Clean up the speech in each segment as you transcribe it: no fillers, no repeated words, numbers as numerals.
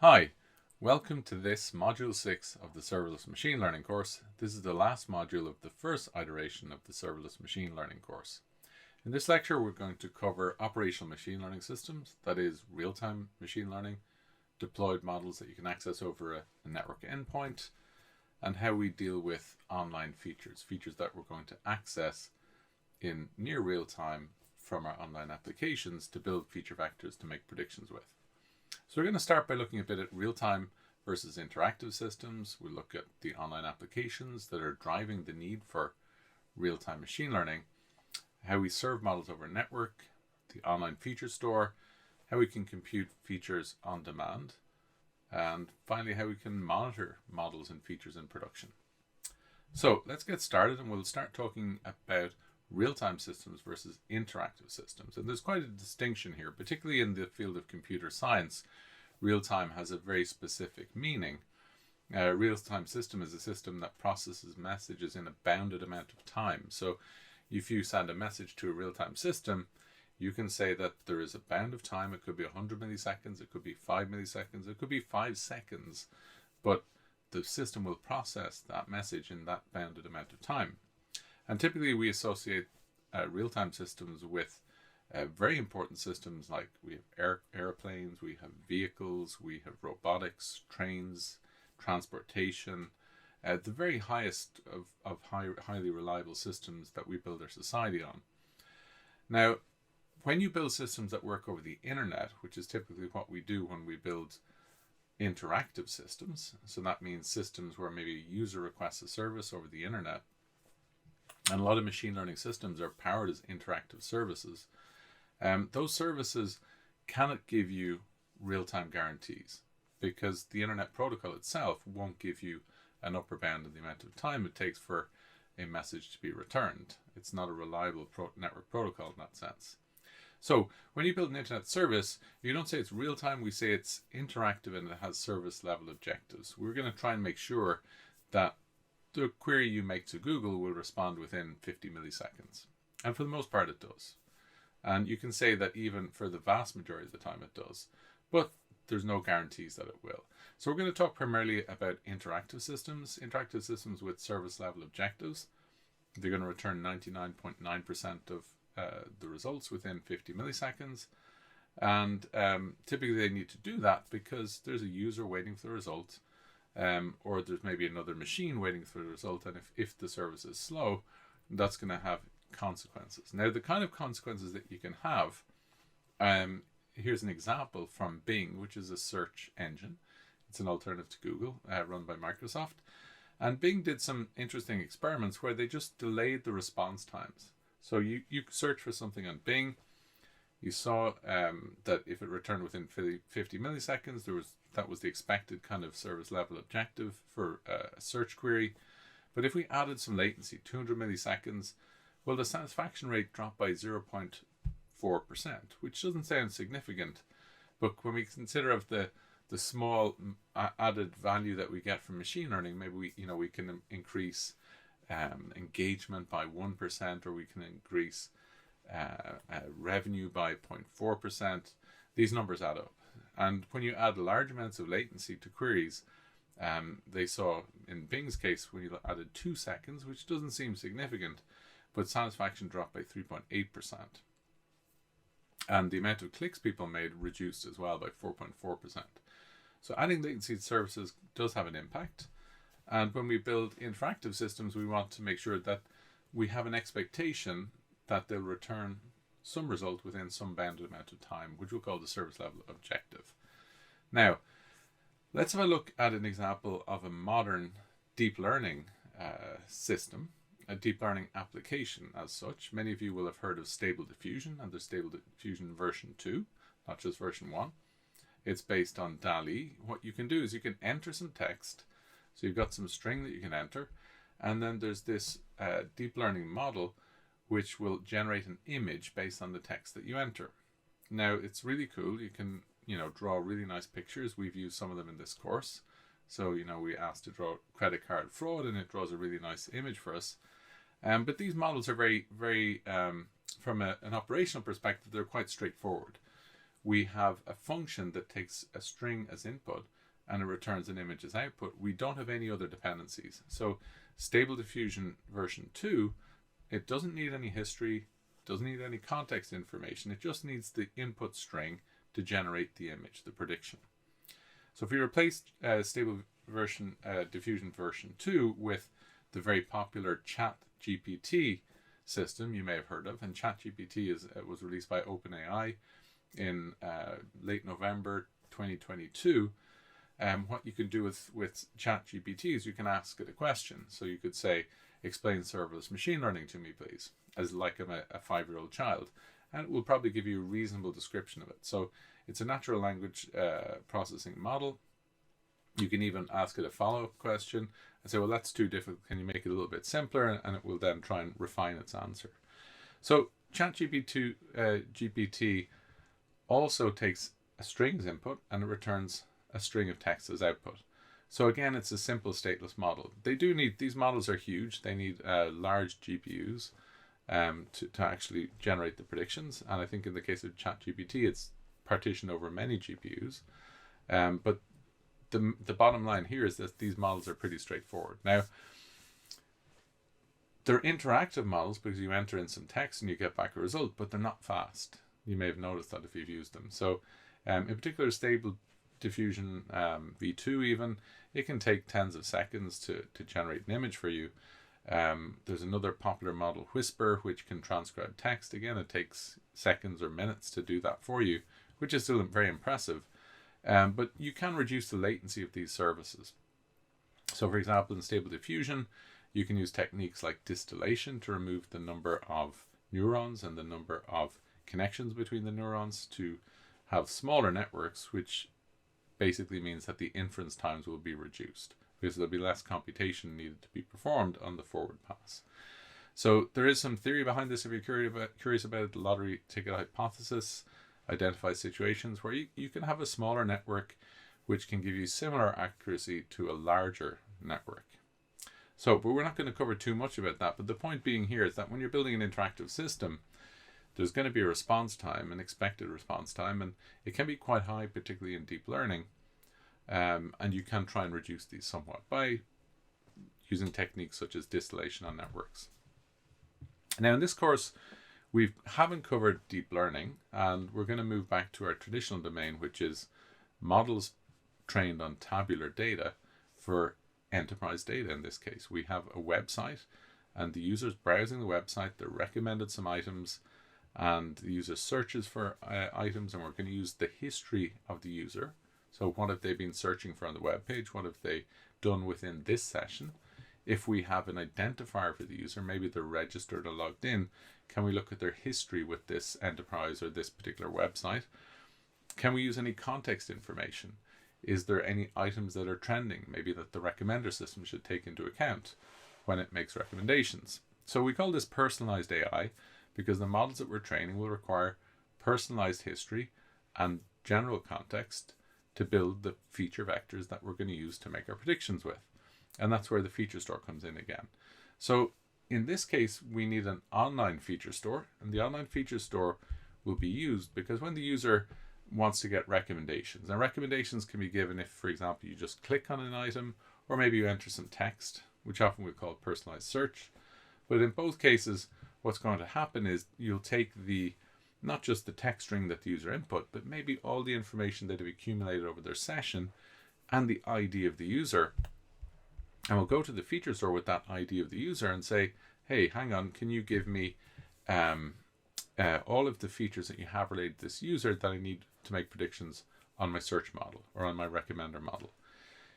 Hi, welcome to this Module 6 of the Serverless Machine Learning course. This is the last module of the first iteration of the Serverless Machine Learning course. In this lecture, we're going to cover operational machine learning systems, that is real-time machine learning, deployed models that you can access over a network endpoint, and how we deal with online features that we're going to access in near real time from our online applications to build feature vectors to make predictions with. So we're going to start by looking a bit at real-time versus interactive systems. We'll look at the online applications that are driving the need for real-time machine learning, how we serve models over a network, the online feature store, how we can compute features on demand, and finally how we can monitor models and features in production. So let's get started, and we'll start talking about real-time systems versus interactive systems. And there's quite a distinction here, particularly in the field of computer science. Real-time has a very specific meaning. A real-time system is a system that processes messages in a bounded amount of time. So if you send a message to a real-time system, you can say that there is a bound of time. It could be 100 milliseconds, it could be 5 milliseconds, it could be 5 seconds, but the system will process that message in that bounded amount of time. And typically we associate real-time systems with very important systems like we have airplanes, we have vehicles, we have robotics, trains, transportation, the very highest of highly reliable systems that we build our society on. Now, when you build systems that work over the internet, which is typically what we do when we build interactive systems, so that means systems where maybe a user requests a service over the internet, and a lot of machine learning systems are powered as interactive services. Those services cannot give you real-time guarantees because the internet protocol itself won't give you an upper bound in the amount of time it takes for a message to be returned. It's not a reliable network protocol in that sense. So when you build an internet service, you don't say it's real-time, we say it's interactive and it has service level objectives. We're going to try and make sure that the query you make to Google will respond within 50 milliseconds. And for the most part, it does. And you can say that even for the vast majority of the time it does, but there's no guarantees that it will. So we're going to talk primarily about interactive systems with service level objectives. They're going to return 99.9% of the results within 50 milliseconds. And typically they need to do that because there's a user waiting for the result, or there's maybe another machine waiting for the result, and if the service is slow, that's going to have consequences. Now, the kind of consequences that you can have, here's an example from Bing, which is a search engine. It's an alternative to Google, run by Microsoft. And Bing did some interesting experiments where they just delayed the response times. So you search for something on Bing, you saw that if it returned within 50 milliseconds, that was the expected kind of service level objective for a search query. But if we added some latency, 200 milliseconds, well, the satisfaction rate dropped by 0.4%, which doesn't sound significant. But when we consider of the small added value that we get from machine learning, maybe we can increase engagement by 1%, or we can increase revenue by 0.4%. These numbers add up. And when you add large amounts of latency to queries, they saw in Bing's case, when you added 2 seconds, which doesn't seem significant, but satisfaction dropped by 3.8%. And the amount of clicks people made reduced as well by 4.4%. So adding latency to services does have an impact. And when we build interactive systems, we want to make sure that we have an expectation that they'll return some result within some bounded amount of time, which we'll call the service level objective. Now, let's have a look at an example of a modern deep learning system, a deep learning application as such. Many of you will have heard of Stable Diffusion, and there's Stable Diffusion version 2, not just version 1. It's based on DALL-E. What you can do is you can enter some text. So you've got some string that you can enter, and then there's this deep learning model which will generate an image based on the text that you enter. Now, it's really cool. You can, draw really nice pictures. We've used some of them in this course. So, we asked to draw credit card fraud, and it draws a really nice image for us. But these models are very, very, from an operational perspective, they're quite straightforward. we have a function that takes a string as input and it returns an image as output. We don't have any other dependencies. So Stable Diffusion version 2, it doesn't need any history, doesn't need any context information. It just needs the input string to generate the image, the prediction. So if we replace Stable Diffusion version 2 with the very popular ChatGPT system you may have heard of, and ChatGPT was released by OpenAI in late November 2022. What you can do with ChatGPT is you can ask it a question. So you could say, explain serverless machine learning to me, please, as like I'm a 5-year-old child. And it will probably give you a reasonable description of it. So it's a natural language processing model. You can even ask it a follow-up question and say, well, that's too difficult. Can you make it a little bit simpler? And it will then try and refine its answer. So ChatGPT also takes a string as input and it returns a string of text as output. So again, it's a simple stateless model. These models are huge. They need large GPUs to actually generate the predictions. And I think in the case of ChatGPT, it's partitioned over many GPUs. But the bottom line here is that these models are pretty straightforward. Now, they're interactive models because you enter in some text and you get back a result, but they're not fast. You may have noticed that if you've used them. So in particular, Stable Diffusion v2 even, it can take tens of seconds to generate an image for you. There's another popular model, Whisper, which can transcribe text. Again, it takes seconds or minutes to do that for you, which is still very impressive. But you can reduce the latency of these services. So for example, in Stable Diffusion, you can use techniques like distillation to remove the number of neurons and the number of connections between the neurons to have smaller networks, which basically means that the inference times will be reduced because there'll be less computation needed to be performed on the forward pass. So there is some theory behind this if you're curious about it. The lottery ticket hypothesis identifies situations where you can have a smaller network which can give you similar accuracy to a larger network. So, but we're not going to cover too much about that. But the point being here is that when you're building an interactive system, there's going to be a response time, an expected response time, and it can be quite high, particularly in deep learning. And you can try and reduce these somewhat by using techniques such as distillation on networks. Now, in this course, we haven't covered deep learning, and we're going to move back to our traditional domain, which is models trained on tabular data for enterprise data. In this case, we have a website, and the user's browsing the website. They're recommended some items, and the user searches for items, and we're going to use the history of the user. So what have they been searching for on the web page? What have they done within this session? If we have an identifier for the user, maybe they're registered or logged in, can we look at their history with this enterprise or this particular website? Can we use any context information? Is there any items that are trending, maybe that the recommender system should take into account when it makes recommendations? So we call this personalized AI because the models that we're training will require personalized history and general context to build the feature vectors that we're going to use to make our predictions with. And that's where the feature store comes in again. So in this case, we need an online feature store, and the online feature store will be used because when the user wants to get recommendations, and recommendations can be given if, for example, you just click on an item, or maybe you enter some text, which often we call personalized search. But in both cases, what's going to happen is you'll take not just the text string that the user input, but maybe all the information that have accumulated over their session and the ID of the user. And we'll go to the feature store with that ID of the user and say, hey, hang on, can you give me all of the features that you have related to this user that I need to make predictions on my search model or on my recommender model?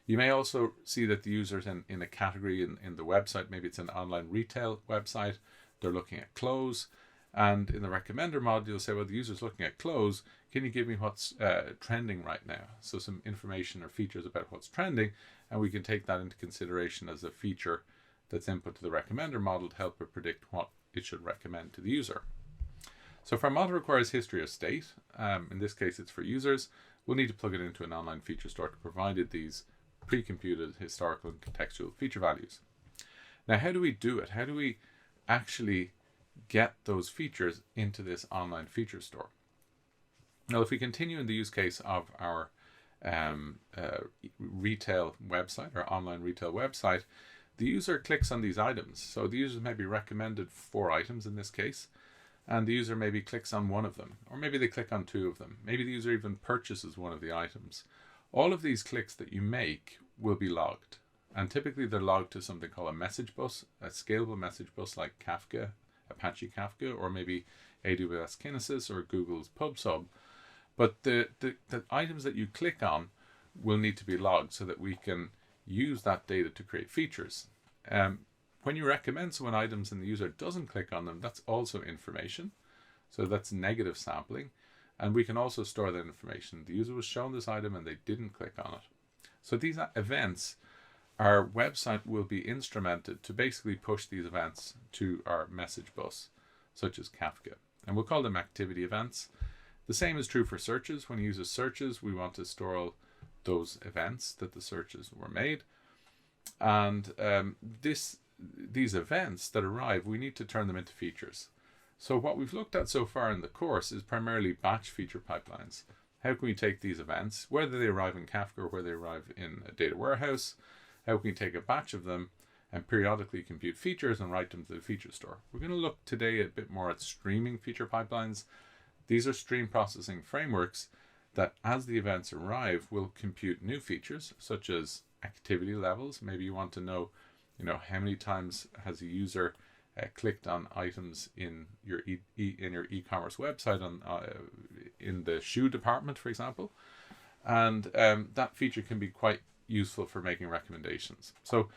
You may also see that the user's in a category in the website. Maybe it's an online retail website. They're looking at clothes. And in the recommender model, you'll say, well, the user's looking at clothes. Can you give me what's trending right now? So some information or features about what's trending, and we can take that into consideration as a feature that's input to the recommender model to help it predict what it should recommend to the user. So if our model requires history or state, in this case it's for users, we'll need to plug it into an online feature store to provide it these pre-computed historical and contextual feature values. Now, how do we do it? How do we actually get those features into this online feature store? Now, if we continue in the use case of our retail website or online retail website, the user clicks on these items. So the user may be recommended 4 items in this case, and the user maybe clicks on one of them, or maybe they click on 2 of them. Maybe the user even purchases one of the items. All of these clicks that you make will be logged, and typically they're logged to something called a message bus, a scalable message bus like Kafka, Apache Kafka, or maybe AWS Kinesis or Google's PubSub. But the items that you click on will need to be logged so that we can use that data to create features. When you recommend someone items and the user doesn't click on them, that's also information. So that's negative sampling. And we can also store that information. The user was shown this item and they didn't click on it. So these events, our website will be instrumented to basically push these events to our message bus, such as Kafka. And we'll call them activity events. The same is true for searches. When a user searches, we want to store all those events that the searches were made. And these events that arrive, we need to turn them into features. So what we've looked at so far in the course is primarily batch feature pipelines. How can we take these events, whether they arrive in Kafka or whether they arrive in a data warehouse, how can we take a batch of them and periodically compute features and write them to the feature store? We're going to look today a bit more at streaming feature pipelines. These are stream processing frameworks that, as the events arrive, will compute new features such as activity levels. Maybe you want to know, how many times has a user clicked on items in your e-commerce website in the shoe department, for example, and that feature can be quite useful for making recommendations. So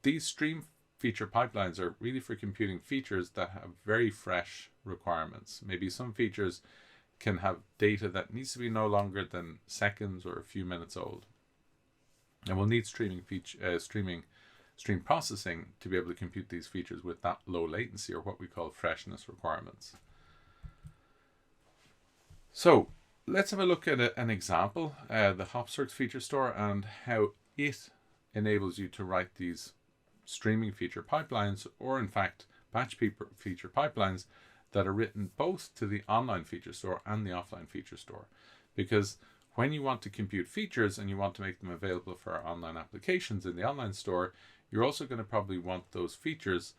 these stream feature pipelines are really for computing features that have very fresh requirements. Maybe some features can have data that needs to be no longer than seconds or a few minutes old, and we'll need stream processing to be able to compute these features with that low latency, or what we call freshness requirements. So let's have a look at an example, the Hopsworks feature store, and how it enables you to write these streaming feature pipelines, or in fact batch feature pipelines that are written both to the online feature store and the offline feature store. Because when you want to compute features and you want to make them available for our online applications in the online store, you're also going to probably want those features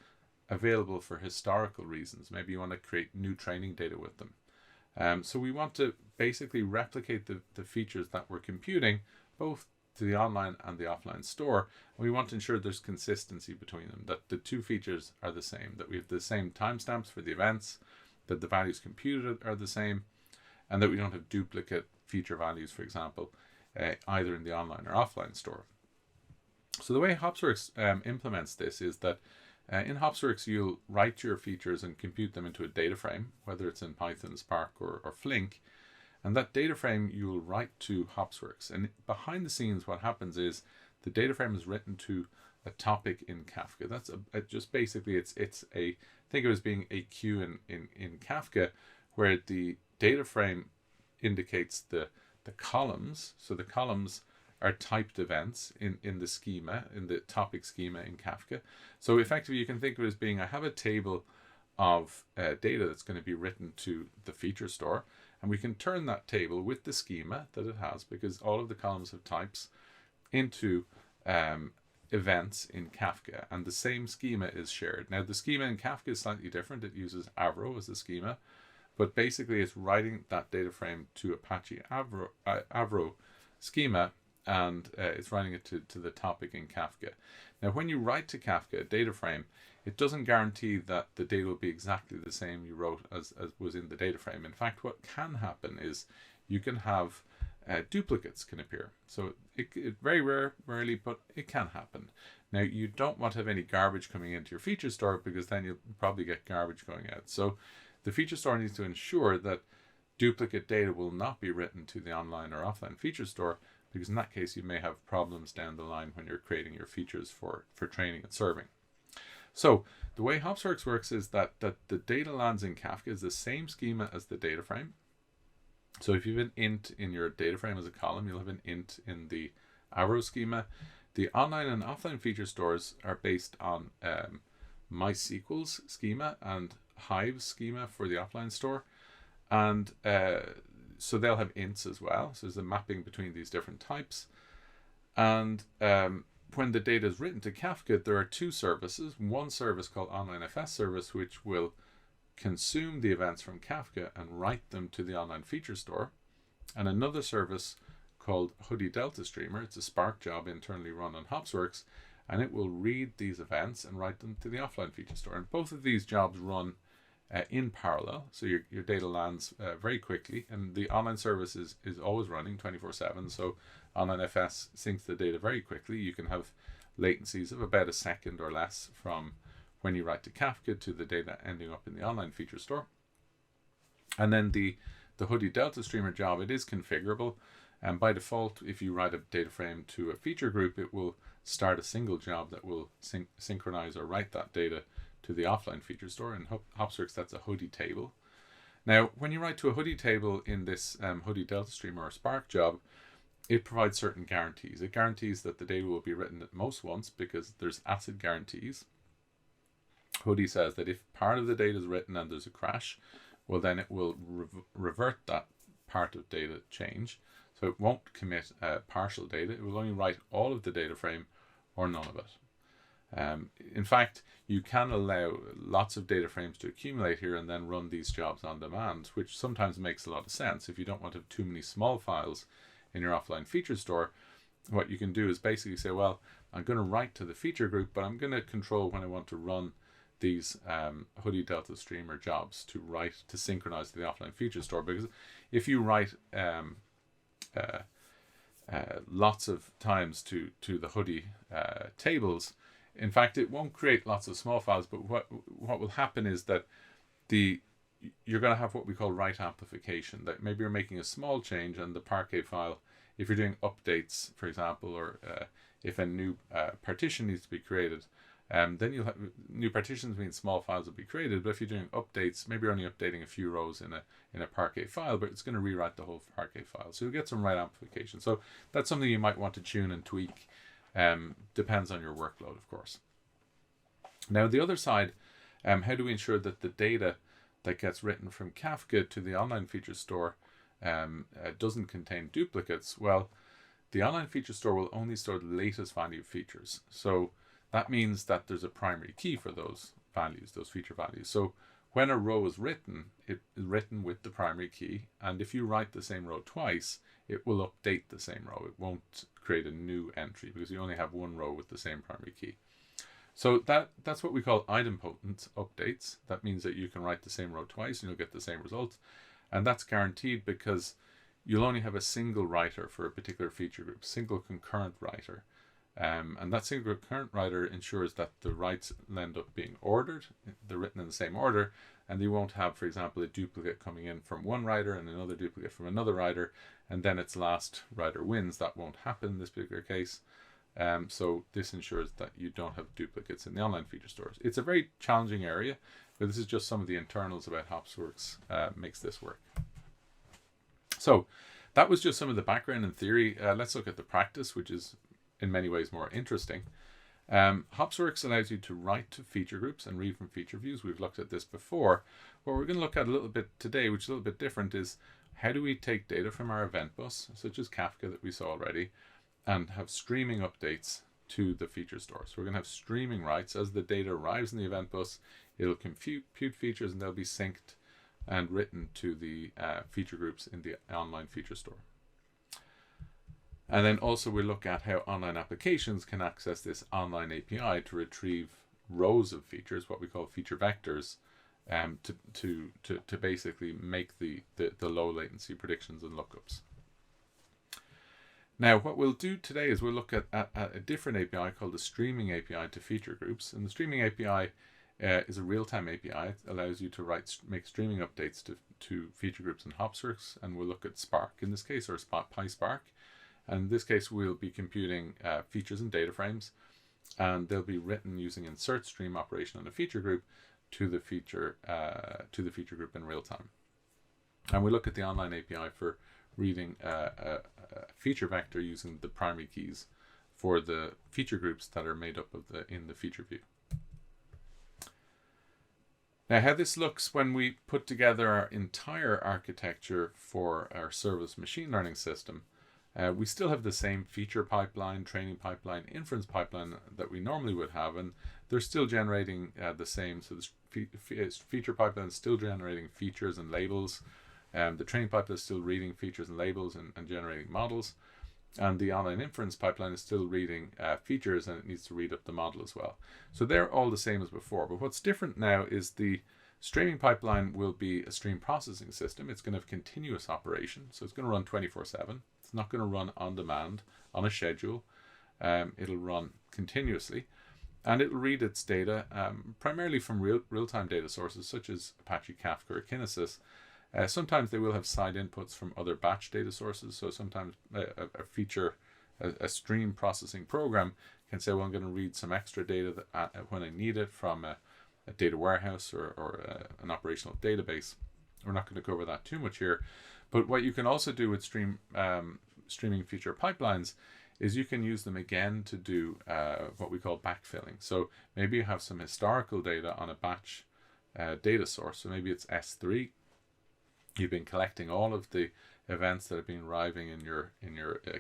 available for historical reasons. Maybe you want to create new training data with them. So we want to basically replicate the features that we're computing both to the online and the offline store. And we want to ensure there's consistency between them, that the two features are the same, that we have the same timestamps for the events, that the values computed are the same, and that we don't have duplicate feature values, for example, either in the online or offline store. So the way Hopsworks implements this is that in Hopsworks, you'll write your features and compute them into a data frame, whether it's in Python, Spark, or Flink. And that data frame you'll write to Hopsworks. And behind the scenes, what happens is the data frame is written to a topic in Kafka. That's just basically it's a, think of it as being a queue in Kafka, where the data frame indicates the columns. So the columns are typed events in the schema, in the topic schema in Kafka. So effectively, you can think of it as being, I have a table of data that's going to be written to the feature store, and we can turn that table with the schema that it has, because all of the columns have types, into events in Kafka, and the same schema is shared. Now, the schema in Kafka is slightly different. It uses Avro as the schema, but basically it's writing that data frame to Apache Avro schema, and it's writing it to the topic in Kafka. Now, when you write to Kafka a data frame, it doesn't guarantee that the data will be exactly the same you wrote as was in the data frame. In fact, what can happen is you can have duplicates can appear. So it very rarely, but it can happen. Now, you don't want to have any garbage coming into your feature store, because then you'll probably get garbage going out. So the feature store needs to ensure that duplicate data will not be written to the online or offline feature store, because in that case you may have problems down the line when you're creating your features for training and serving. So the way Hopsworks works is that the data lands in Kafka is the same schema as the data frame. So if you have an int in your data frame as a column, you'll have an int in the Avro schema. The online and offline feature stores are based on MySQL's schema and Hive's schema for the offline store. And so they'll have ints as well. So there's a mapping between these different types. And when the data is written to Kafka, there are two services. One service called Online-FS service, which will consume the events from Kafka and write them to the online feature store. And another service called Hoodie Delta Streamer. It's a Spark job internally run on Hopsworks, and it will read these events and write them to the offline feature store. And both of these jobs run in parallel, so your data lands very quickly, and the online service is always running 24/7. So Online-FS syncs the data very quickly. You can have latencies of about a second or less from when you write to Kafka to the data ending up in the online feature store. And then the Hoodie Delta Streamer job, it is configurable, and by default, if you write a data frame to a feature group, it will start a single job that will synchronize or write that data to the offline feature store. In Hopsworks, that's a Hoodie table. Now, when you write to a Hoodie table in this Hoodie Delta Streamer or Spark job, it provides certain guarantees. It guarantees that the data will be written at most once because there's ACID guarantees. Hoodie says that if part of the data is written and there's a crash, well, then it will revert that part of data change. So it won't commit partial data. It will only write all of the data frame or none of it. In fact, you can allow lots of data frames to accumulate here and then run these jobs on demand, which sometimes makes a lot of sense. If you don't want to have too many small files in your offline feature store, what you can do is basically say, well, I'm going to write to the feature group, but I'm going to control when I want to run these Hoodie Delta Streamer jobs to synchronize to the offline feature store. Because if you write lots of times to the Hoodie tables, in fact, it won't create lots of small files, but what will happen is that you're going to have what we call write amplification. That maybe you're making a small change and the Parquet file, if you're doing updates, for example, or if a new partition needs to be created, then you'll have new partitions mean small files will be created. But if you're doing updates, maybe you're only updating a few rows in a Parquet file, but it's going to rewrite the whole Parquet file. So you'll get some write amplification. So that's something you might want to tune and tweak. Depends on your workload, of course. Now, the other side, how do we ensure that the data that gets written from Kafka to the online feature store doesn't contain duplicates? Well, the online feature store will only store the latest value of features. So that means that there's a primary key for those values, those feature values. So when a row is written, it is written with the primary key. And if you write the same row twice, it will update the same row. It won't create a new entry because you only have one row with the same primary key. So that's what we call idempotent updates. That means that you can write the same row twice and you'll get the same result. And that's guaranteed because you'll only have a single writer for a particular feature group, single concurrent writer. And that single concurrent writer ensures that the writes end up being ordered, they're written in the same order, and you won't have, for example, a duplicate coming in from one writer and another duplicate from another writer, and then its last writer wins. That won't happen in this particular case. So this ensures that you don't have duplicates in the online feature stores. It's a very challenging area, but this is just some of the internals about Hopsworks makes this work. So that was just some of the background and theory. Let's look at the practice, which is in many ways more interesting. Hopsworks allows you to write to feature groups and read from feature views. We've looked at this before. What we're going to look at a little bit today, which is a little bit different, is how do we take data from our event bus, such as Kafka that we saw already, and have streaming updates to the feature store. So we're going to have streaming writes. As the data arrives in the event bus, it'll compute features and they'll be synced and written to the feature groups in the online feature store. And then also we look at how online applications can access this online API to retrieve rows of features, what we call feature vectors, to basically make the low latency predictions and lookups. Now, what we'll do today is we'll look at a different API called the Streaming API to feature groups. And the Streaming API is a real-time API. It allows you to make streaming updates to feature groups in Hopsworks, and we'll look at Spark in this case, or PySpark. And in this case, we'll be computing features and data frames, and they'll be written using insert stream operation on a feature group to the feature group in real time. And we look at the online API for reading a feature vector using the primary keys for the feature groups that are made up of in the feature view. Now, how this looks when we put together our entire architecture for our serverless machine learning system, we still have the same feature pipeline, training pipeline, inference pipeline that we normally would have, and they're still generating the same. So this feature pipeline is still generating features and labels. The training pipeline is still reading features and labels and generating models. And the online inference pipeline is still reading features, and it needs to read up the model as well. So they're all the same as before. But what's different now is the streaming pipeline will be a stream processing system. It's going to have continuous operation. So it's going to run 24/7. It's not going to run on demand, on a schedule. It'll run continuously. And it'll read its data primarily from real-time data sources such as Apache Kafka or Kinesis. Sometimes they will have side inputs from other batch data sources. So sometimes a stream processing program can say, well, I'm going to read some extra data when I need it from a data warehouse or an operational database. We're not going to cover that too much here. But what you can also do with streaming feature pipelines is you can use them again to do what we call backfilling. So maybe you have some historical data on a batch data source. So maybe it's S3. You've been collecting all of the events that have been arriving in your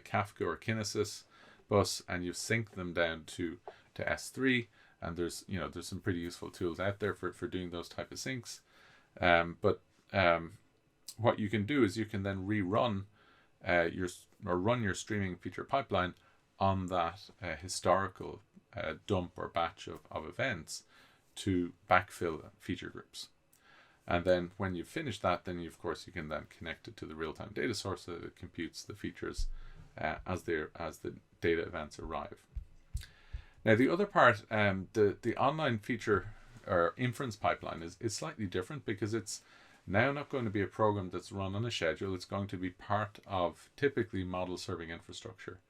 Kafka or Kinesis bus, and you've synced them down to S3. And there's some pretty useful tools out there for doing those type of syncs. But what you can do is you can then rerun run your streaming feature pipeline on that historical dump or batch of events to backfill feature groups. And then when you've finished that, then of course you can then connect it to the real-time data source so that it computes the features as the data events arrive. Now the other part, the online feature or inference pipeline is slightly different because it's now not going to be a program that's run on a schedule. It's going to be part of typically model serving infrastructure.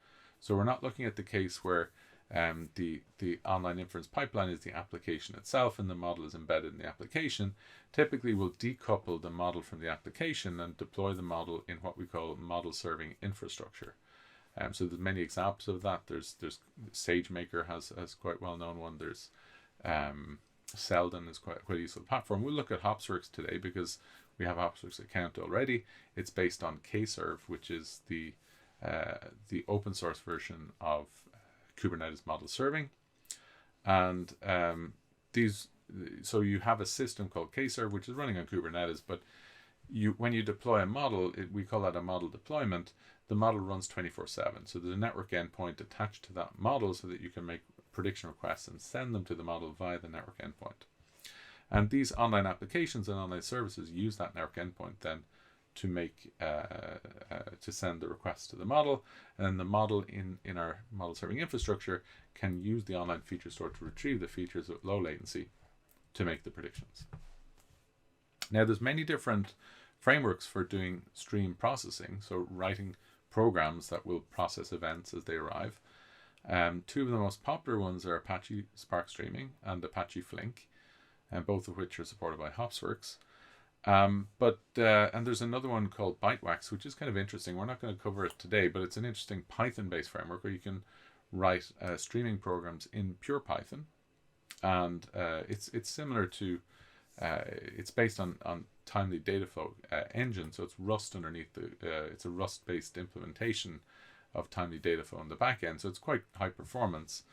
So we're not looking at the case where the online inference pipeline is the application itself and the model is embedded in the application. Typically we'll decouple the model from the application and deploy the model in what we call model serving infrastructure. So there's many examples of that. There's SageMaker has quite well known one. There's Selden is quite a useful platform. We'll look at Hopsworks today because we have a Hopsworks account already. It's based on Kserve, which is the open source version of Kubernetes model serving. And so you have a system called Kserve, which is running on Kubernetes, but when you deploy a model, we call that a model deployment. The model runs 24/7. So there's a network endpoint attached to that model so that you can make prediction requests and send them to the model via the network endpoint. And these online applications and online services use that network endpoint then to make to send the request to the model, and then the model in our model serving infrastructure can use the online feature store to retrieve the features with low latency to make the predictions. Now there's many different frameworks for doing stream processing, so writing programs that will process events as they arrive. Two of the most popular ones are Apache Spark Streaming and Apache Flink, and both of which are supported by Hopsworks. And there's another one called ByteWax, which is kind of interesting. We're not going to cover it today, but it's an interesting Python-based framework where you can write streaming programs in pure Python, and it's similar to it's based on timely data flow engine, so it's Rust underneath it's a Rust-based implementation of timely data flow on the back end, so it's quite high performance,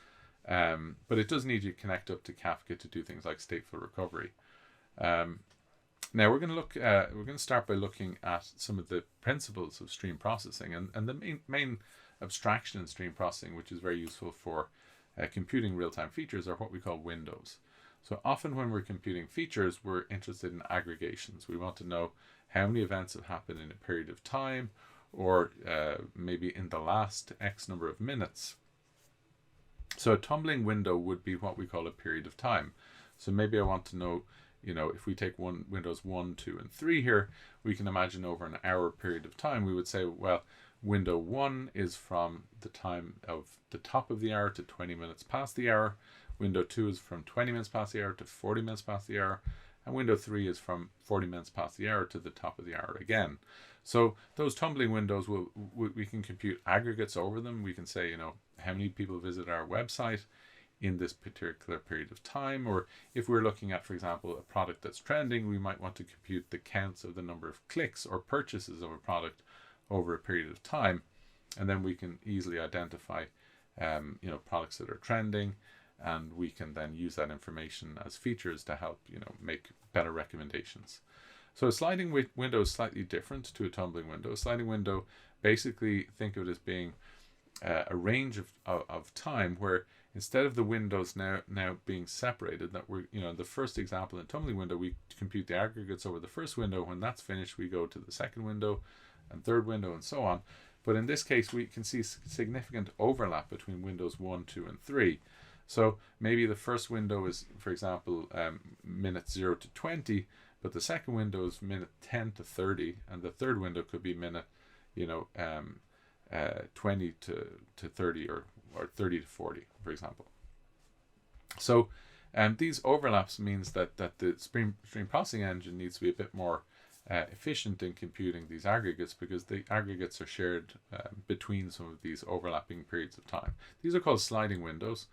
but it does need you to connect up to Kafka to do things like stateful recovery. Now we're going to start by looking at some of the principles of stream processing, and the main abstraction in stream processing, which is very useful for computing real-time features, are what we call windows. So often when we're computing features, we're interested in aggregations. We want to know how many events have happened in a period of time, or maybe in the last X number of minutes. So a tumbling window would be what we call a period of time. So maybe I want to know, if we take windows 1, 2, and 3 here, we can imagine over an hour period of time, we would say, well, window 1 is from the time of the top of the hour to 20 minutes past the hour. Window 2 is from 20 minutes past the hour to 40 minutes past the hour. And window 3 is from 40 minutes past the hour to the top of the hour again. So those tumbling windows, we can compute aggregates over them. We can say, how many people visit our website in this particular period of time. Or if we're looking at, for example, a product that's trending, we might want to compute the counts of the number of clicks or purchases of a product over a period of time. And then we can easily identify products that are trending, and we can then use that information as features to help make better recommendations. So a sliding window is slightly different to a tumbling window. A sliding window, basically think of it as being a range of time where instead of the windows now being separated, that we're the first example in tumbling window, we compute the aggregates over the first window. When that's finished, we go to the second window and third window and so on. But in this case, we can see significant overlap between windows 1, 2, and 3. So maybe the first window is, for example, minute 0 to 20, but the second window is minute 10 to 30, and the third window could be minute 20 to 30 or 30 to 40, for example. So these overlaps means that the stream processing engine needs to be a bit more efficient in computing these aggregates, because the aggregates are shared between some of these overlapping periods of time. These are called sliding windows.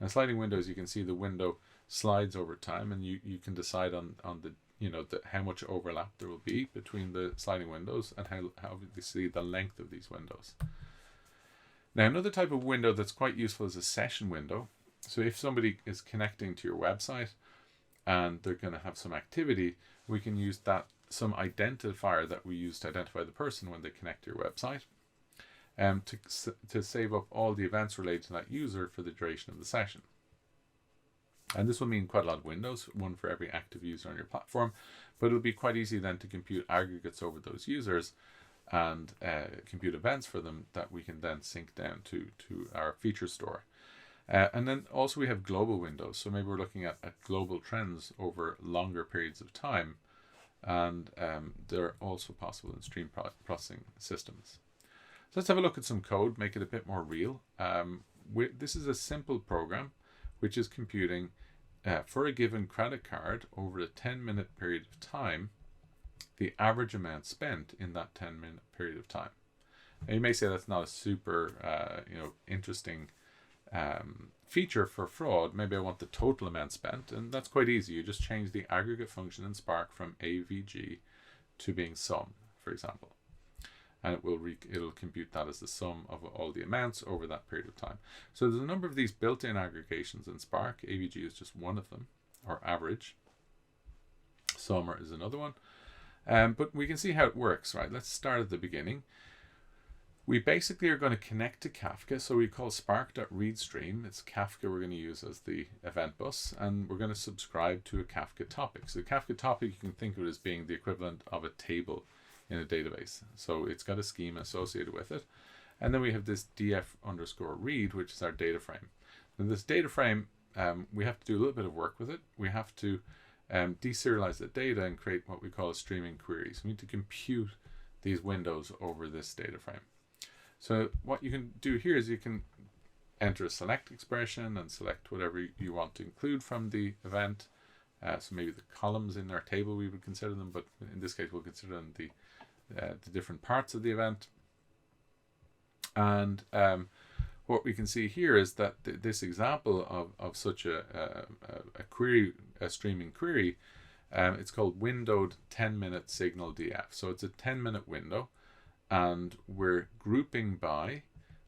And sliding windows, you can see the window slides over time, and you can decide on the how much overlap there will be between the sliding windows, and how obviously the length of these windows. Now, another type of window that's quite useful is a session window. So if somebody is connecting to your website and they're going to have some activity, we can use some identifier that we use to identify the person when they connect to your website, to save up all the events related to that user for the duration of the session. And this will mean quite a lot of windows, one for every active user on your platform, but it'll be quite easy then to compute aggregates over those users and compute events for them that we can then sync down to our feature store. And then also we have global windows. So maybe we're looking at global trends over longer periods of time, and they're also possible in stream processing systems. So let's have a look at some code, make it a bit more real. This is a simple program which is computing for a given credit card over a 10-minute period of time, the average amount spent in that 10-minute period of time. Now you may say that's not a super interesting feature for fraud. Maybe I want the total amount spent, and that's quite easy. You just change the aggregate function in Spark from AVG to being sum, for example, and it'll compute that as the sum of all the amounts over that period of time. So there's a number of these built-in aggregations in Spark. AVG is just one of them, or average. Summer is another one. But we can see how it works, right? Let's start at the beginning. We basically are going to connect to Kafka. So we call spark.readStream. It's Kafka we're going to use as the event bus, and we're going to subscribe to a Kafka topic. So the Kafka topic, you can think of it as being the equivalent of a table in a database. So it's got a schema associated with it. And then we have this df_read, which is our data frame. And this data frame, we have to do a little bit of work with it. We have to deserialize the data and create what we call a streaming query. So we need to compute these windows over this data frame. So what you can do here is you can enter a select expression and select whatever you want to include from the event. So maybe the columns in our table, we would consider them, but in this case we'll consider them the different parts of the event. And what we can see here is that this example of such a query, a streaming query, it's called windowed 10-minute signal df. So it's a 10-minute window, and we're grouping by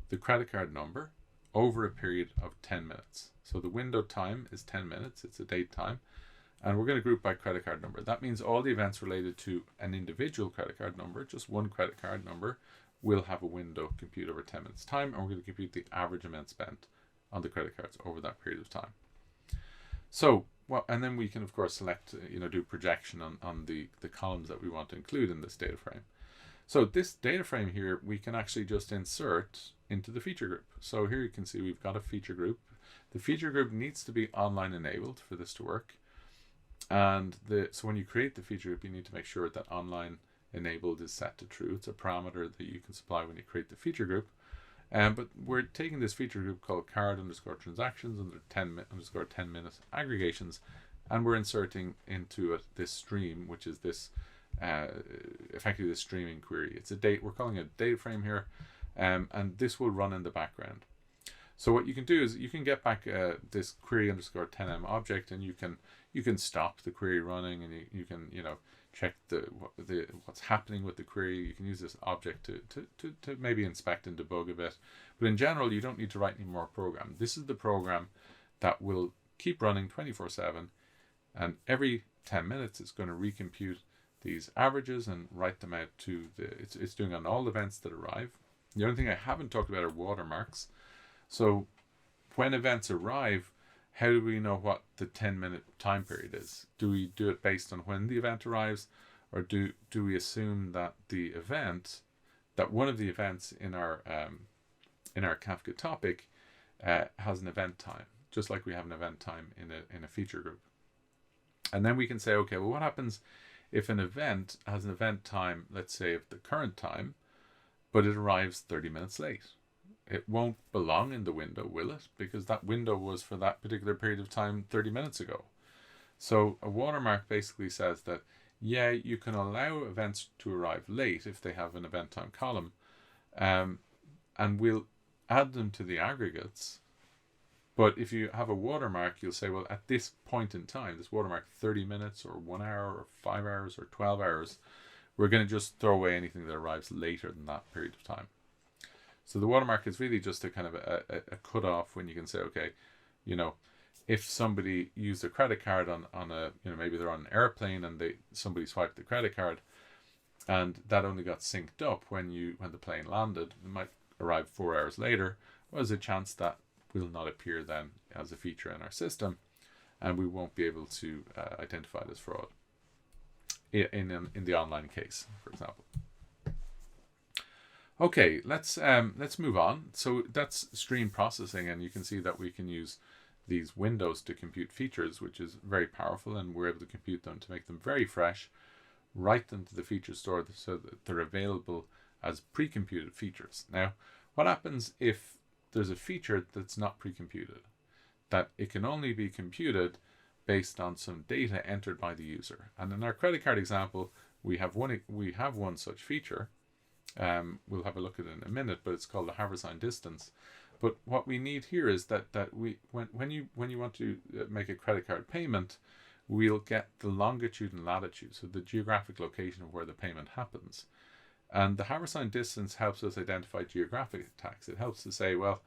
the credit card number over a period of 10 minutes. So the window time is 10 minutes, it's a date time, and we're going to group by credit card number. That means all the events related to an individual credit card number, just one credit card number, will have a window compute over 10 minutes time, and we're going to compute the average amount spent on the credit cards over that period of time. So, and then we can of course select, do projection on the columns that we want to include in this data frame. So this data frame here, we can actually just insert into the feature group. So here you can see we've got a feature group. The feature group needs to be online enabled for this to work. And so when you create the feature group, you need to make sure that online enabled is set to true. It's a parameter that you can supply when you create the feature group. But we're taking this feature group called card_transactions under 10-minute aggregations, and we're inserting into it this stream, which is this effectively the streaming query. It's we're calling it a data frame here, and this will run in the background. So what you can do is you can get back this query underscore 10m object, and you can stop the query running, and you can check what's happening with the query. You can use this object to maybe inspect and debug a bit. But in general, you don't need to write any more program. This is the program that will keep running 24/7, and every 10 minutes it's going to recompute these averages and write them out to it's doing on all events that arrive. The only thing I haven't talked about are watermarks. So when events arrive, how do we know what the 10-minute time period is? Do we do it based on when the event arrives, or do we assume that one of the events in our Kafka topic has an event time, just like we have an event time in a feature group? And then we can say, okay, well, what happens if an event has an event time, let's say of the current time, but it arrives 30 minutes late? It won't belong in the window, will it? Because that window was for that particular period of time 30 minutes ago. So a watermark basically says that, yeah, you can allow events to arrive late if they have an event time column, and we'll add them to the aggregates. But if you have a watermark, you'll say, well, at this point in time, this watermark 30 minutes or 1 hour or 5 hours or 12 hours, we're going to just throw away anything that arrives later than that period of time. So the watermark is really just a kind of a cutoff when you can say, okay, if somebody used a credit card on a, maybe they're on an airplane and somebody swiped the credit card, and that only got synced up when the plane landed, it might arrive 4 hours later. Well, there's a chance that will not appear then as a feature in our system, and we won't be able to identify it as fraud in the online case, for example. Okay, let's move on. So that's stream processing, and you can see that we can use these windows to compute features, which is very powerful, and we're able to compute them to make them very fresh, write them to the feature store so that they're available as pre-computed features. Now, what happens if there's a feature that's not pre-computed? That it can only be computed based on some data entered by the user. And in our credit card example, we have one such feature. We'll have a look at it in a minute, but it's called the haversine distance. But what we need here is that when you want to make a credit card payment, we'll get the longitude and latitude, so the geographic location of where the payment happens. And the haversine distance helps us identify geographic attacks. It helps to say, well,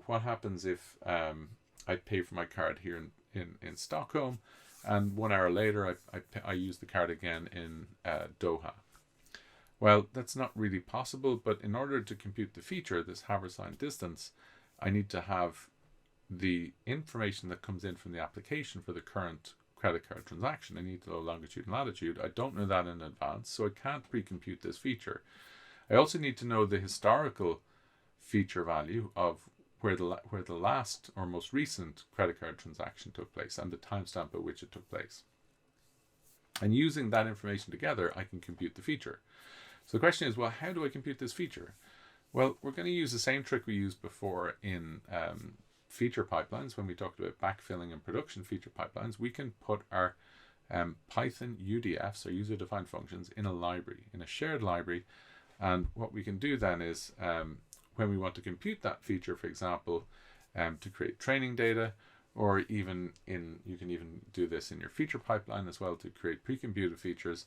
what happens if I pay for my card here in Stockholm, and 1 hour later I use the card again in Doha. Well, that's not really possible, but in order to compute the feature, this haversine distance, I need to have the information that comes in from the application for the current credit card transaction. I need to know longitude and latitude. I don't know that in advance, so I can't pre-compute this feature. I also need to know the historical feature value of where the last or most recent credit card transaction took place and the timestamp at which it took place. And using that information together, I can compute the feature. So the question is, well, how do I compute this feature? Well, we're going to use the same trick we used before in feature pipelines. When we talked about backfilling and production feature pipelines, we can put our Python UDFs, or user-defined functions, in a library, in a shared library. And what we can do then is, when we want to compute that feature, for example, to create training data, or you can even do this in your feature pipeline as well to create pre-computed features.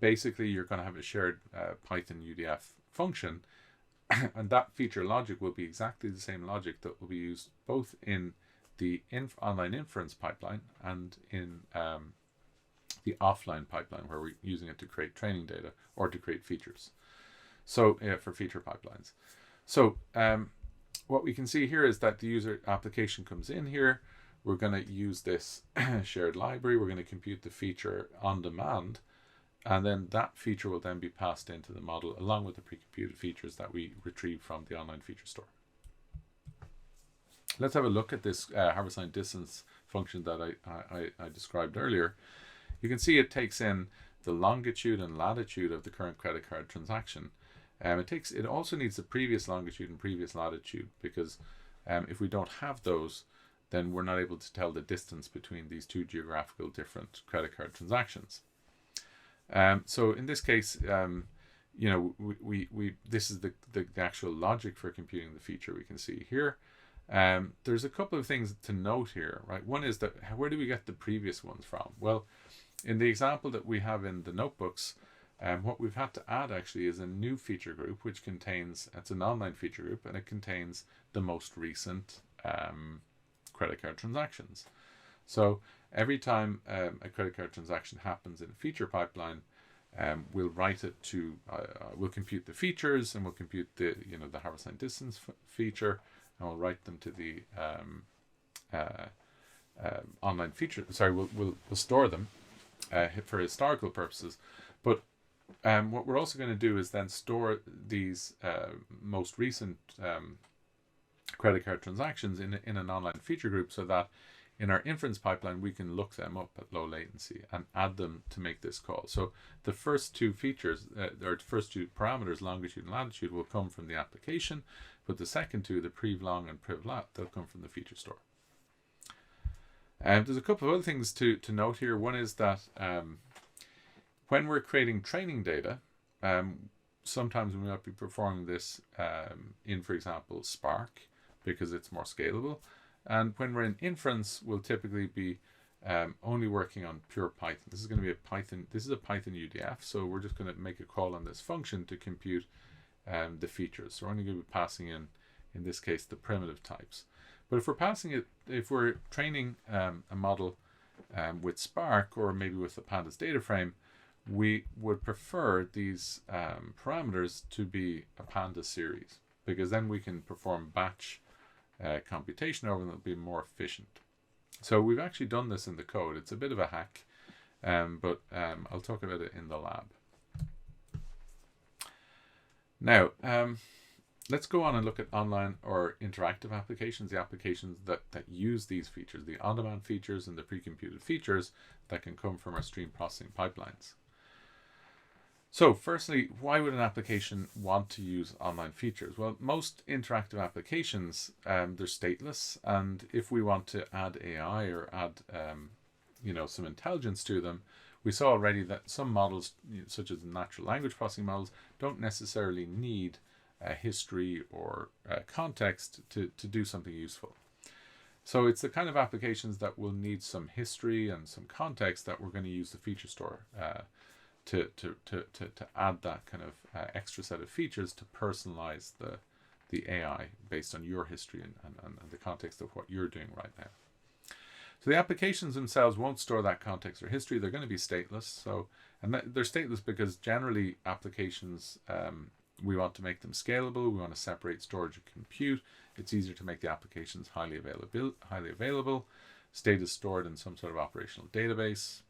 Basically, you're going to have a shared Python UDF function, and that feature logic will be exactly the same logic that will be used both in the Online-Inference pipeline and in the offline pipeline, where we're using it to create training data or to create features. So for feature pipelines. So what we can see here is that the user application comes in here. We're going to use this shared library. We're going to compute the feature on demand. And then that feature will then be passed into the model along with the pre-computed features that we retrieve from the online feature store. Let's have a look at this haversine distance function that I described earlier. You can see it takes in the longitude and latitude of the current credit card transaction. It also needs the previous longitude and previous latitude, because if we don't have those, then we're not able to tell the distance between these two geographical different credit card transactions. So in this case, you know, we this is the actual logic for computing the feature we can see here. There's a couple of things to note here, right? One is that where do we get the previous ones from? Well, in the example that we have in the notebooks, what we've had to add actually is a new feature group, which contains, it's an online feature group, and it contains the most recent credit card transactions. So every time a credit card transaction happens in a feature pipeline, we'll write it to, we'll compute the features, and we'll compute the, you know, the Haversine distance feature, and we'll write them to the online feature. Sorry, we'll store them for historical purposes. But what we're also going to do is then store these most recent credit card transactions in an online feature group, so that in our inference pipeline we can look them up at low latency and add them to make this call. So the first two features, or the first two parameters, longitude and latitude, will come from the application, but the second two, the prev-long and prev-lat, they'll come from the feature store. There's a couple of other things to note here. One is that when we're creating training data, sometimes we might be performing this in, for example, Spark, because it's more scalable. And when we're in inference, we'll typically be only working on pure Python. This is going to be a Python. This is a Python UDF, so we're just going to make a call on this function to compute the features. So we're only going to be passing in this case, the primitive types. But if we're passing it, if we're training a model with Spark, or maybe with the Pandas data frame, we would prefer these parameters to be a Pandas series, because then we can perform batch computation over them. It'll be more efficient. So we've actually done this in the code. It's a bit of a hack, but I'll talk about it in the lab. Now, let's go on and look at online or interactive applications, the applications that use these features, the on-demand features and the pre-computed features that can come from our stream processing pipelines. So firstly, why would an application want to use online features? Well, most interactive applications, they're stateless, and if we want to add AI or add you know, some intelligence to them, we saw already that some models, such as natural language processing models, don't necessarily need history or context to do something useful. So it's the kind of applications that will need some history and some context that we're going to use the feature store to add that kind of extra set of features to personalize the AI based on your history and the context of what you're doing right now. So the applications themselves won't store that context or history. They're going to be stateless. So, and they're stateless because generally applications, we want to make them scalable. We want to separate storage and compute. It's easier to make the applications highly available. State is stored in some sort of operational database.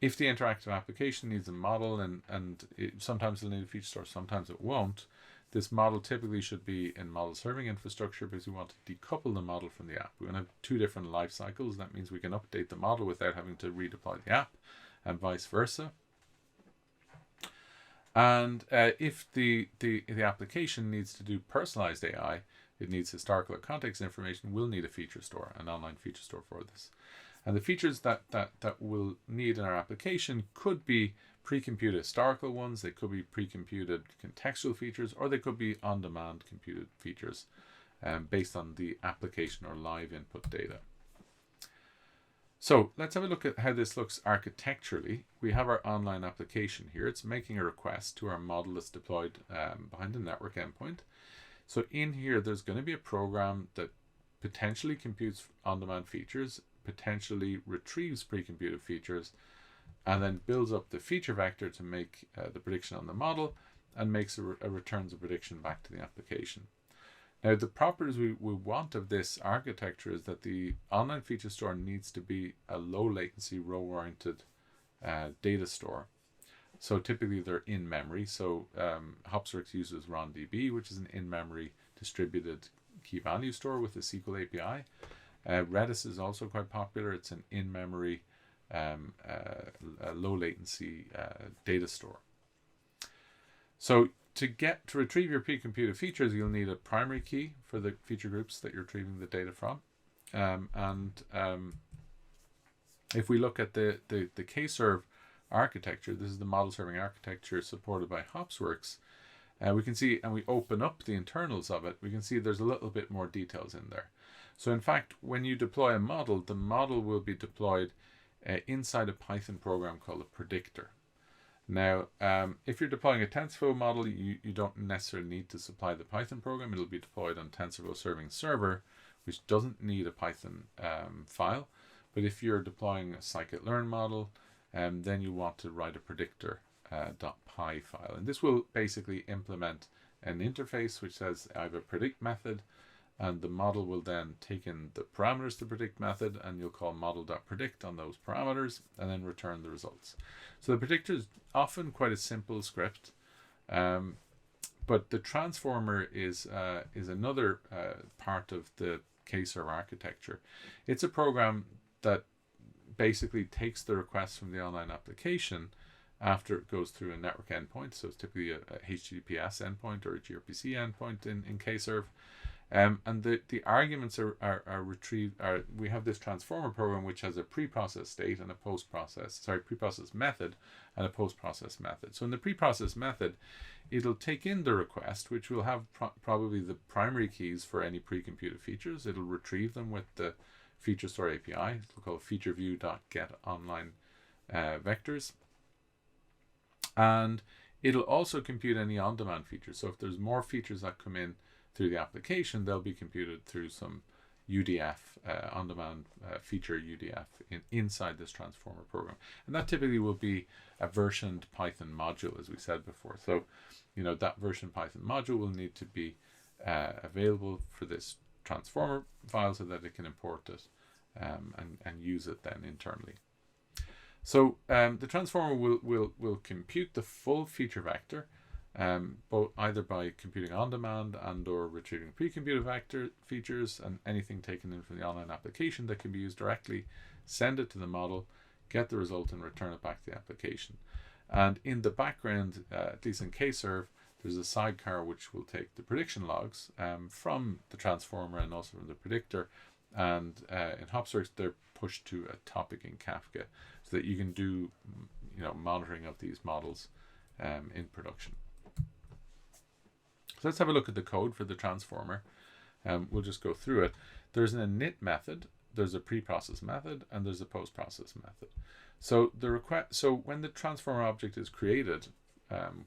If the interactive application needs a model, and sometimes it'll need a feature store, sometimes it won't, this model typically should be in model serving infrastructure, because we want to decouple the model from the app. We want to have two different life cycles. That means we can update the model without having to redeploy the app, and vice versa. And if the application needs to do personalized AI, it needs historical or context information, we'll need a feature store, an online feature store for this. And the features that we'll need in our application could be pre-computed historical ones, they could be pre-computed contextual features, or they could be on-demand computed features based on the application or live input data. So let's have a look at how this looks architecturally. We have our online application here. It's making a request to our model that's deployed behind the network endpoint. So in here, there's going to be a program that potentially computes on-demand features, potentially retrieves pre-computed features, and then builds up the feature vector to make the prediction on the model, and makes returns a prediction back to the application. Now, the properties we want of this architecture is that the online feature store needs to be a low latency row-oriented data store. So typically they're in memory. So Hopsworks uses RonDB, which is an in-memory distributed key value store with a SQL API. Redis is also quite popular. It's an in-memory low latency data store. So to retrieve your pre-computed features, you'll need a primary key for the feature groups that you're retrieving the data from. If we look at the K-serve architecture, this is the model serving architecture supported by Hopsworks, we can see, and we open up the internals of it, we can see there's a little bit more details in there. So in fact, when you deploy a model, the model will be deployed inside a Python program called a predictor. Now, if you're deploying a TensorFlow model, you don't necessarily need to supply the Python program. It'll be deployed on TensorFlow Serving Server, which doesn't need a Python file. But if you're deploying a scikit-learn model, then you want to write a Predictor.py file. And this will basically implement an interface which says I have a predict method, and the model will then take in the parameters to predict method, and you'll call model.predict on those parameters and then return the results. So the predictor is often quite a simple script, but the transformer is another part of the K-server architecture. It's a program that basically takes the request from the online application after it goes through a network endpoint. So it's typically a HTTPS endpoint or a gRPC endpoint in K-serve. And the arguments are retrieved. We have this transformer program which has a pre-process state and a pre-process method and a post-process method. So in the pre-process method, it'll take in the request, which will have probably the primary keys for any pre-computed features. It'll retrieve them with the feature store API. It'll call featureview.get online vectors, and it'll also compute any on-demand features. So if there's more features that come in through the application, they'll be computed through some UDF, on-demand feature UDF inside this transformer program. And that typically will be a versioned Python module, as we said before. So, that version Python module will need to be available for this transformer file so that it can import it and use it then internally. So the transformer will compute the full feature vector, both either by computing on demand and or retrieving pre-computed vector features and anything taken in from the online application that can be used directly, send it to the model, get the result and return it back to the application. And in the background, at least in K-serve, there's a sidecar which will take the prediction logs from the transformer and also from the predictor, and in Hopsworks they're pushed to a topic in Kafka so that you can do monitoring of these models in production. So let's have a look at the code for the transformer. We'll just go through it. There's an init method, there's a pre-process method, and there's a post-process method. So when the transformer object is created,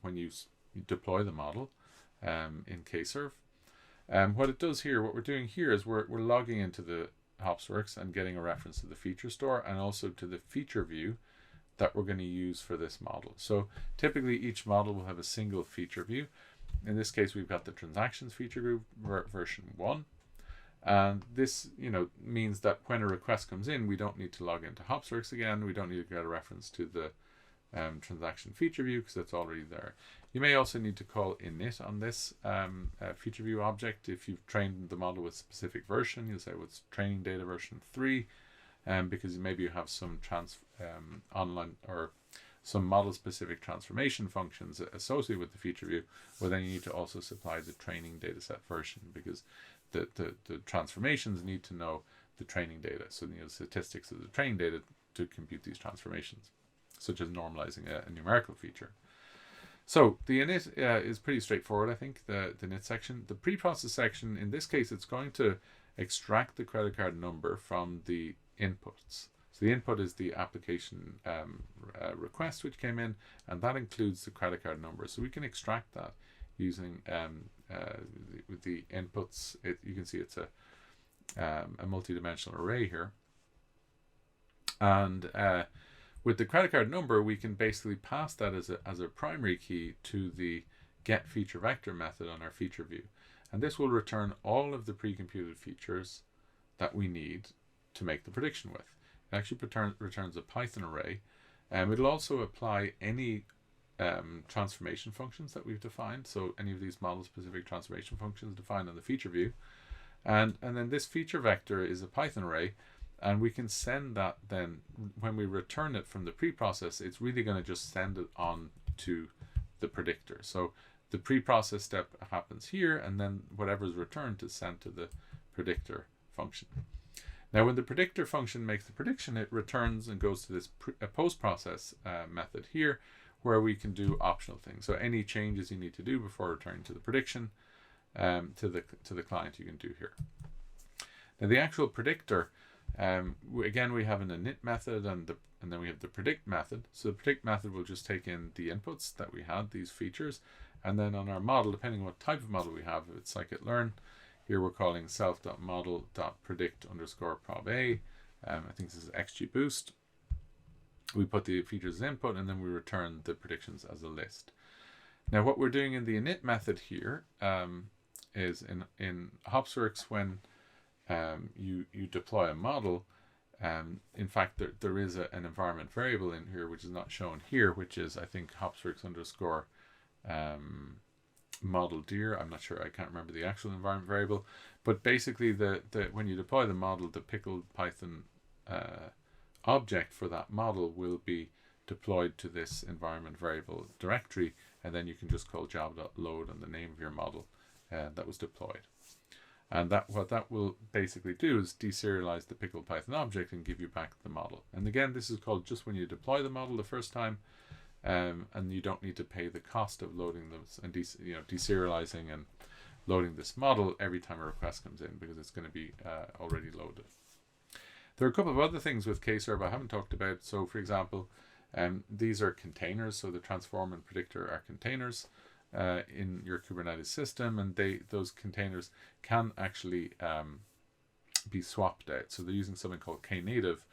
when you deploy the model in K-serve, what it does here, what we're doing here is we're logging into the Hopsworks and getting a reference to the feature store and also to the feature view that we're going to use for this model. So typically each model will have a single feature view. In this case, we've got the transactions feature view version 1. And this means that when a request comes in, we don't need to log into Hopsworks again. We don't need to get a reference to the transaction feature view because it's already there. You may also need to call init on this feature view object. If you've trained the model with a specific version, you'll say it's training data version 3, because maybe you have some online or some model specific transformation functions associated with the feature view. Well, then you need to also supply the training dataset version because the transformations need to know the training data. So the statistics of the training data to compute these transformations, such as normalizing a numerical feature. So the init is pretty straightforward, I think, the init section. The pre-process section, in this case, it's going to extract the credit card number from the inputs. So the input is the application request which came in, and that includes the credit card number. So we can extract that using with the inputs. You can see it's a multi-dimensional array here. And with the credit card number, we can basically pass that as a primary key to the get feature vector method on our feature view. And this will return all of the pre-computed features that we need to make the prediction with. It actually returns a Python array. It'll also apply any transformation functions that we've defined. So any of these model-specific transformation functions defined on the feature view. And then this feature vector is a Python array. And we can send that then, when we return it from the pre-process, it's really going to just send it on to the predictor. So the pre-process step happens here, and then whatever is returned is sent to the predictor function. Now, when the predictor function makes the prediction, it returns and goes to this post-process method here, where we can do optional things. So any changes you need to do before returning to the prediction to the client, you can do here. Now, the actual predictor, again, we have an init method and then we have the predict method. So the predict method will just take in the inputs that we had, these features, and then on our model, depending on what type of model we have, if it's scikit-learn, here we're calling self.model.predict_proba. I think this is XGBoost. We put the features as input, and then we return the predictions as a list. Now, what we're doing in the init method here is in Hopsworks, when you deploy a model, in fact, there is an environment variable in here, which is not shown here, which is, I think, Hopsworks underscore model dir. I'm not sure, I can't remember the actual environment variable, but basically when you deploy the model, the pickled Python object for that model will be deployed to this environment variable directory, and then you can just call java.load on the name of your model that was deployed. And what that will basically do is deserialize the pickled Python object and give you back the model. And again, this is called just when you deploy the model the first time, and you don't need to pay the cost of loading those and deserializing and loading this model every time a request comes in, because it's going to be already loaded. There are a couple of other things with Kserve I haven't talked about. So, for example, these are containers. So the Transformer and Predictor are containers in your Kubernetes system, and those containers can actually be swapped out. So they're using something called knative,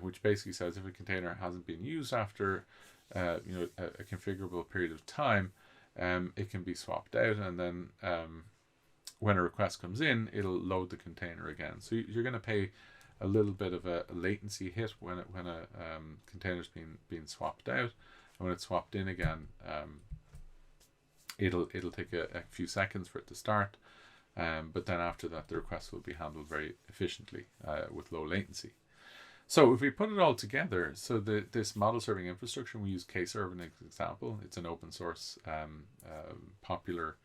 which basically says if a container hasn't been used after a configurable period of time, it can be swapped out, and then when a request comes in, it'll load the container again. So you're going to pay a little bit of a latency hit when a container's being swapped out, and when it's swapped in again, it'll take a few seconds for it to start, but then after that the request will be handled very efficiently with low latency. So if we put it all together, so this model serving infrastructure, we use Kserve as an example. It's an open source popular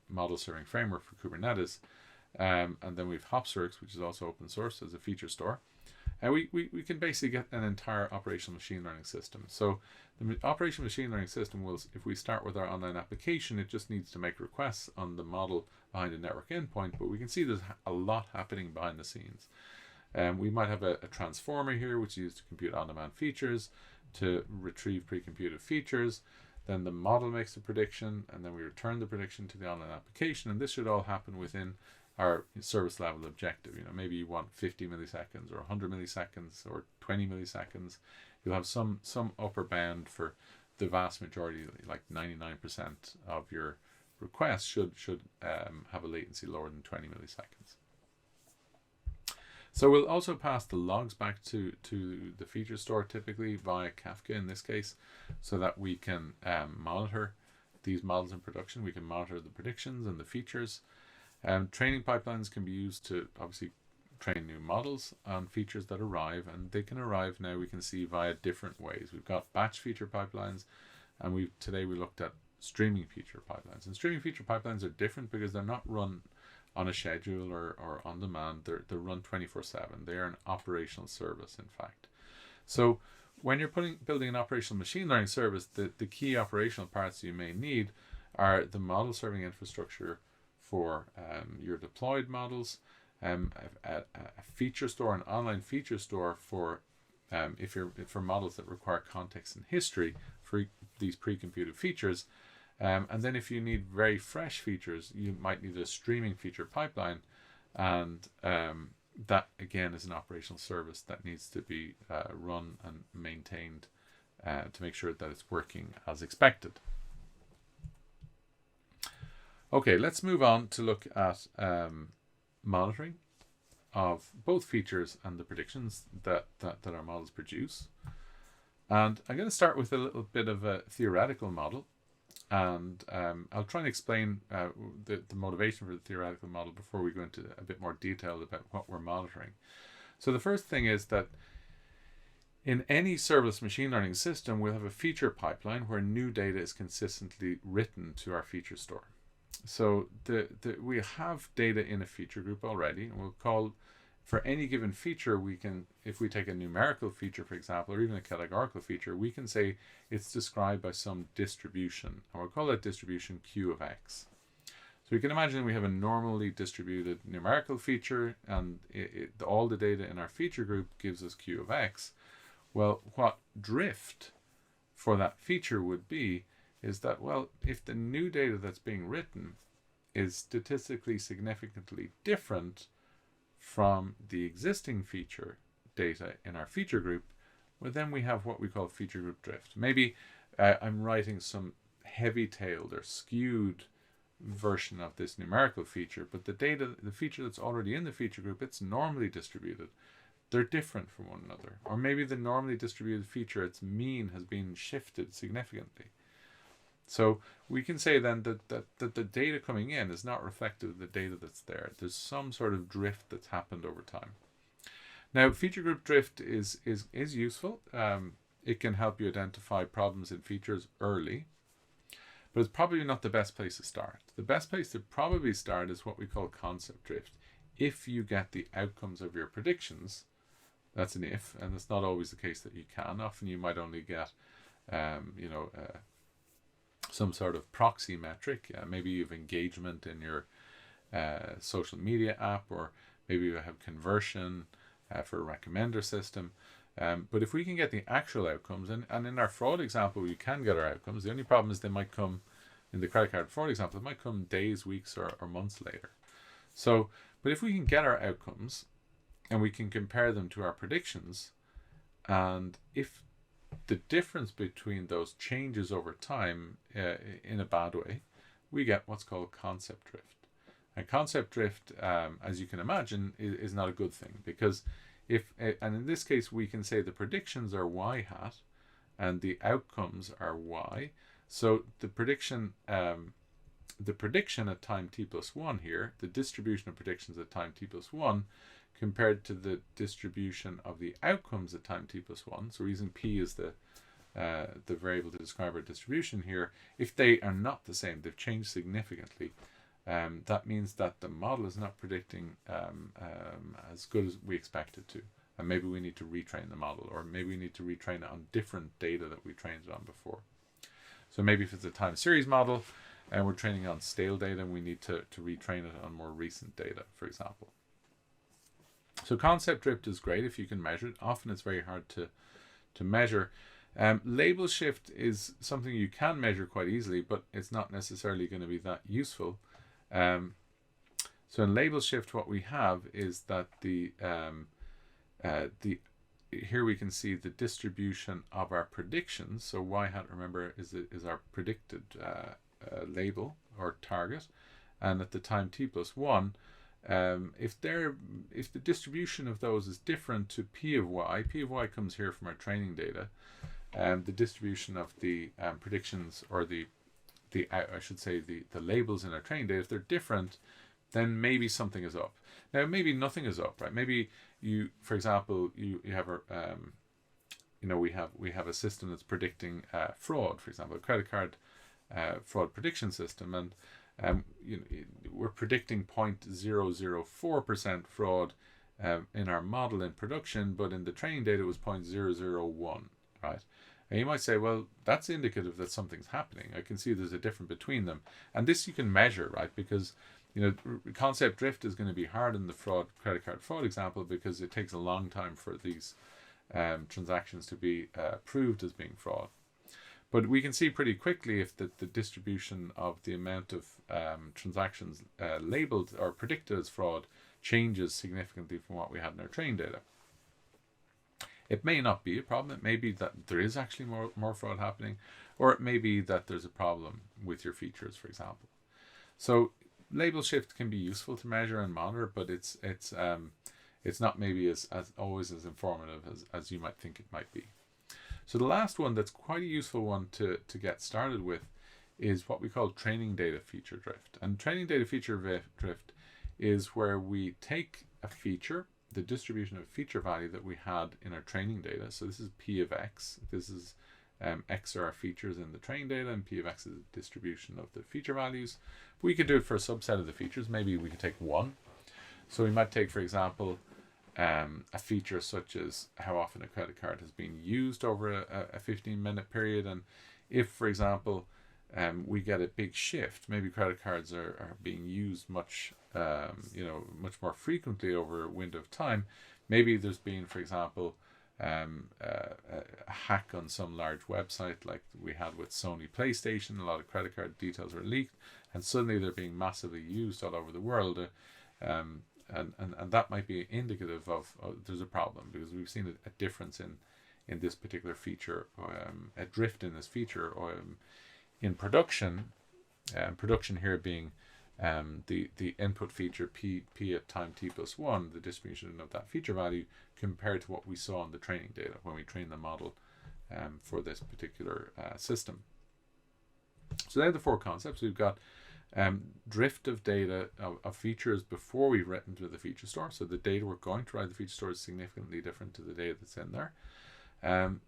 model serving framework for Kubernetes. And then we have Hopsworks, which is also open source as a feature store. And we can basically get an entire operational machine learning system. So the operational machine learning system will, if we start with our online application, it just needs to make requests on the model behind a network endpoint, but we can see there's a lot happening behind the scenes. We might have a transformer here, which is used to compute on-demand features, to retrieve pre-computed features. Then the model makes the prediction, and then we return the prediction to the online application. And this should all happen within our service level objective. Maybe you want 50 milliseconds or 100 milliseconds or 20 milliseconds. You'll have some upper bound for the vast majority, like 99% of your requests should have a latency lower than 20 milliseconds. So we'll also pass the logs back to the feature store, typically via Kafka in this case, so that we can monitor these models in production. We can monitor the predictions and the features. Training pipelines can be used to obviously train new models on features that arrive, and they can arrive now, we can see, via different ways. We've got batch feature pipelines, and today we looked at streaming feature pipelines. And streaming feature pipelines are different because they're not run on a schedule or on demand. They're run 24/7. They are an operational service, in fact. So when you're building an operational machine learning service, the key operational parts you may need are the model serving infrastructure for your deployed models, a feature store, an online feature store for for models that require context and history for these pre-computed features. And then if you need very fresh features, you might need a streaming feature pipeline, and that again is an operational service that needs to be run and maintained to make sure that it's working as expected. Okay, let's move on to look at monitoring of both features and the predictions that our models produce. And I'm going to start with a little bit of a theoretical model. And I'll try and explain the motivation for the theoretical model before we go into a bit more detail about what we're monitoring. So the first thing is that in any serverless machine learning system, we'll have a feature pipeline where new data is consistently written to our feature store. So we have data in a feature group already, and we'll call for any given feature, we can, if we take a numerical feature, for example, or even a categorical feature, we can say it's described by some distribution, and we'll call that distribution Q of X. So you can imagine we have a normally distributed numerical feature, and all the data in our feature group gives us Q of X. Well, what drift for that feature would be is that, well, if the new data that's being written is statistically significantly different from the existing feature data in our feature group, well, then we have what we call feature group drift. Maybe I'm writing some heavy-tailed or skewed version of this numerical feature, but the feature that's already in the feature group, it's normally distributed. They're different from one another. Or maybe the normally distributed feature, its mean has been shifted significantly. So we can say then that the data coming in is not reflective of the data that's there. There's some sort of drift that's happened over time. Now, feature group drift is useful. It can help you identify problems in features early, but it's probably not the best place to start. The best place to probably start is what we call concept drift. If you get the outcomes of your predictions, that's an if, and it's not always the case that you can. Often you might only get, some sort of proxy metric. Maybe you have engagement in your social media app, or maybe you have conversion for a recommender system. But if we can get the actual outcomes, and in our fraud example, you can get our outcomes. The only problem is they might come, in the credit card fraud example, it might come days, weeks, or months later. So, but if we can get our outcomes and we can compare them to our predictions, and if the difference between those changes over time in a bad way, we get what's called concept drift. And concept drift, as you can imagine, is not a good thing, because and in this case we can say the predictions are y hat and the outcomes are y. So the prediction at time t plus 1 here, the distribution of predictions at time t plus 1 compared to the distribution of the outcomes at time t plus 1. So we're using p as the variable to describe our distribution here. If they are not the same, they've changed significantly, that means that the model is not predicting as good as we expect it to. And maybe we need to retrain the model, or maybe we need to retrain it on different data that we trained it on before. So maybe if it's a time series model and we're training on stale data, we need to retrain it on more recent data, for example. So concept drift is great if you can measure it. Often it's very hard to measure. Label shift is something you can measure quite easily, but it's not necessarily going to be that useful. So in label shift, what we have is that here we can see the distribution of our predictions. So y hat, remember, is our predicted label or target, and at the time t plus 1, if the distribution of those is different to p of y comes here from our training data, the distribution of the predictions, or the labels in our training data, if they're different, then maybe something is up. Now maybe nothing is up, right? Maybe you, for example, you have a we have a system that's predicting fraud, for example, a credit card fraud prediction system, and we're predicting 0.004% fraud in our model in production, but in the training data it was 0.001, right? And you might say, well, that's indicative that something's happening. I can see there's a difference between them, and this you can measure, right? Because concept drift is going to be hard in the credit card fraud example, because it takes a long time for these transactions to be proved as being fraud. But we can see pretty quickly if the distribution of the amount of transactions labeled or predicted as fraud changes significantly from what we had in our training data. It may not be a problem. It may be that there is actually more fraud happening, or it may be that there's a problem with your features, for example. So label shift can be useful to measure and monitor, but it's not maybe as always as informative as you might think it might be. So the last one that's quite a useful one to get started with is what we call training data feature drift. And training data feature drift is where we take a feature, the distribution of feature value that we had in our training data. So this is P of X. This is X are our features in the training data, and P of X is the distribution of the feature values. We could do it for a subset of the features. Maybe we could take one. So we might take, for example, a feature such as how often a credit card has been used over a 15-minute period. And if, for example, we get a big shift, maybe credit cards are being used much more frequently over a window of time. Maybe there's been, for example, a hack on some large website like we had with Sony PlayStation. A lot of credit card details were leaked, and suddenly they're being massively used all over the world. And that might be indicative of there's a problem, because we've seen a difference in this particular feature, a drift in this feature, or in production. Production here being the input feature p at time t+1, the distribution of that feature value compared to what we saw in the training data when we trained the model for this particular system. So there are the four concepts. We've got drift of data of features before we've written to the feature store. So the data we're going to write the feature store is significantly different to the data that's in there.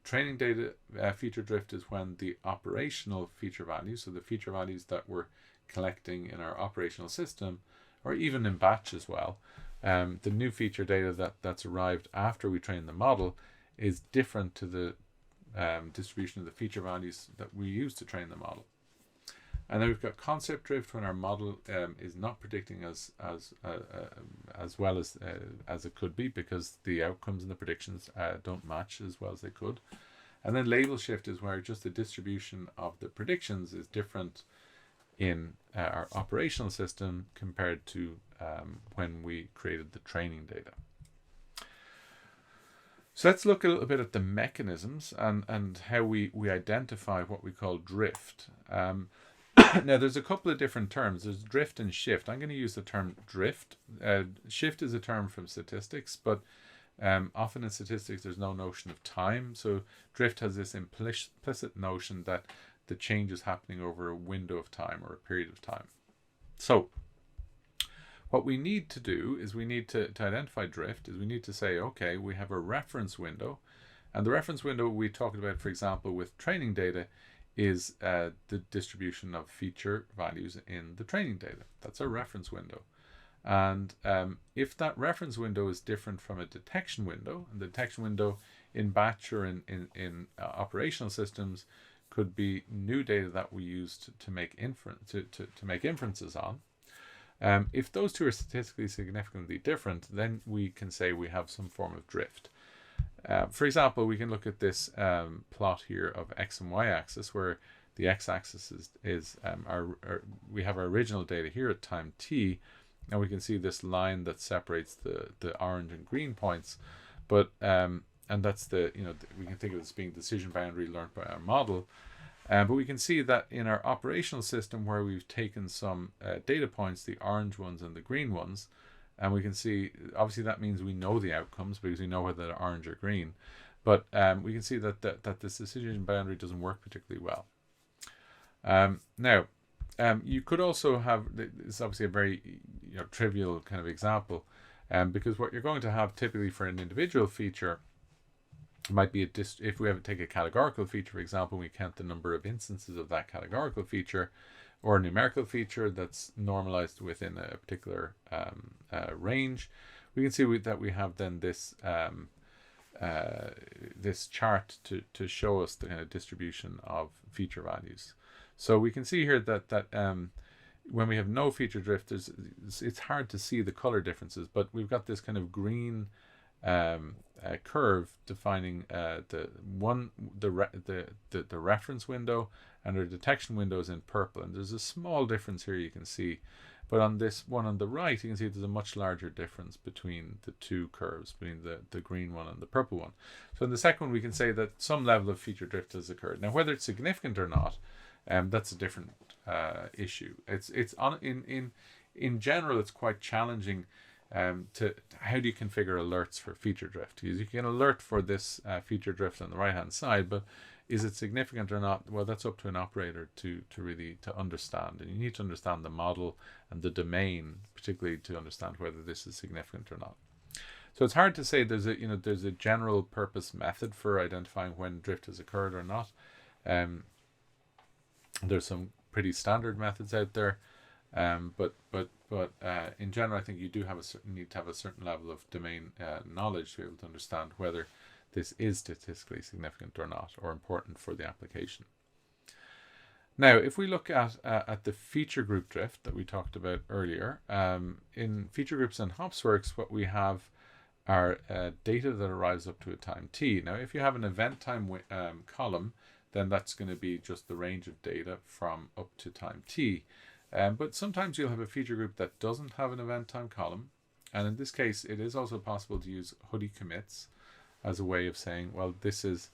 Training data feature drift is when the operational feature values, so the feature values that we're collecting in our operational system, or even in batch as well, the new feature data that's arrived after we train the model is different to the distribution of the feature values that we use to train the model. And then we've got concept drift when our model is not predicting as well as it could be, because the outcomes and the predictions don't match as well as they could. And then label shift is where just the distribution of the predictions is different in our operational system compared to when we created the training data. So let's look a little bit at the mechanisms and how we identify what we call drift. Now, there's a couple of different terms. There's drift and shift. I'm going to use the term drift. Shift is a term from statistics, but often in statistics there's no notion of time. So drift has this implicit notion that the change is happening over a window of time or a period of time. So what we need to do is we need to identify drift is we need to say, okay, we have a reference window. And the reference window we talked about, for example, with training data is the distribution of feature values in the training data. That's a reference window. And if that reference window is different from a detection window, and the detection window in batch or in operational systems could be new data that we use to make inferences on. If those two are statistically significantly different, then we can say we have some form of drift. For example, we can look at this plot here of x and y axis, where the x-axis is we have our original data here at time t, and we can see this line that separates the orange and green points, but and that's we can think of it as being decision boundary learned by our model. But we can see that in our operational system, where we've taken some data points, the orange ones and the green ones, and we can see, obviously that means we know the outcomes because we know whether they're orange or green. But we can see that this decision boundary doesn't work particularly well. Now, you could also have, it's obviously a very trivial kind of example, because what you're going to have typically for an individual feature might be if we take a categorical feature, for example, we count the number of instances of that categorical feature, or a numerical feature that's normalized within a particular range. We can see that we have then this this chart to show us the kind of distribution of feature values. So we can see here that when we have no feature drift, it's hard to see the color differences, but we've got this kind of green curve defining the reference window, and our detection window is in purple. And there's a small difference here you can see, but on this one on the right you can see there's a much larger difference between the two curves, between the green one and the purple one. So in the second one we can say that some level of feature drift has occurred. Now whether it's significant or not, that's a different issue. In general it's quite challenging to how do you configure alerts for feature drift? Because you can alert for this feature drift on the right hand side, but is it significant or not? Well, that's up to an operator to really understand, and you need to understand the model and the domain, particularly to understand whether this is significant or not. So it's hard to say there's a general purpose method for identifying when drift has occurred or not. There's some pretty standard methods out there, but but in general, I think you do have need to have a certain level of domain knowledge to be able to understand whether this is statistically significant or not, or important for the application. Now, if we look at the feature group drift that we talked about earlier, in feature groups and Hopsworks, what we have are data that arrives up to a time t. Now, if you have an event time column, then that's going to be just the range of data from up to time t. But sometimes you'll have a feature group that doesn't have an event time column. And in this case, it is also possible to use hoodie commits as a way of saying, well, this is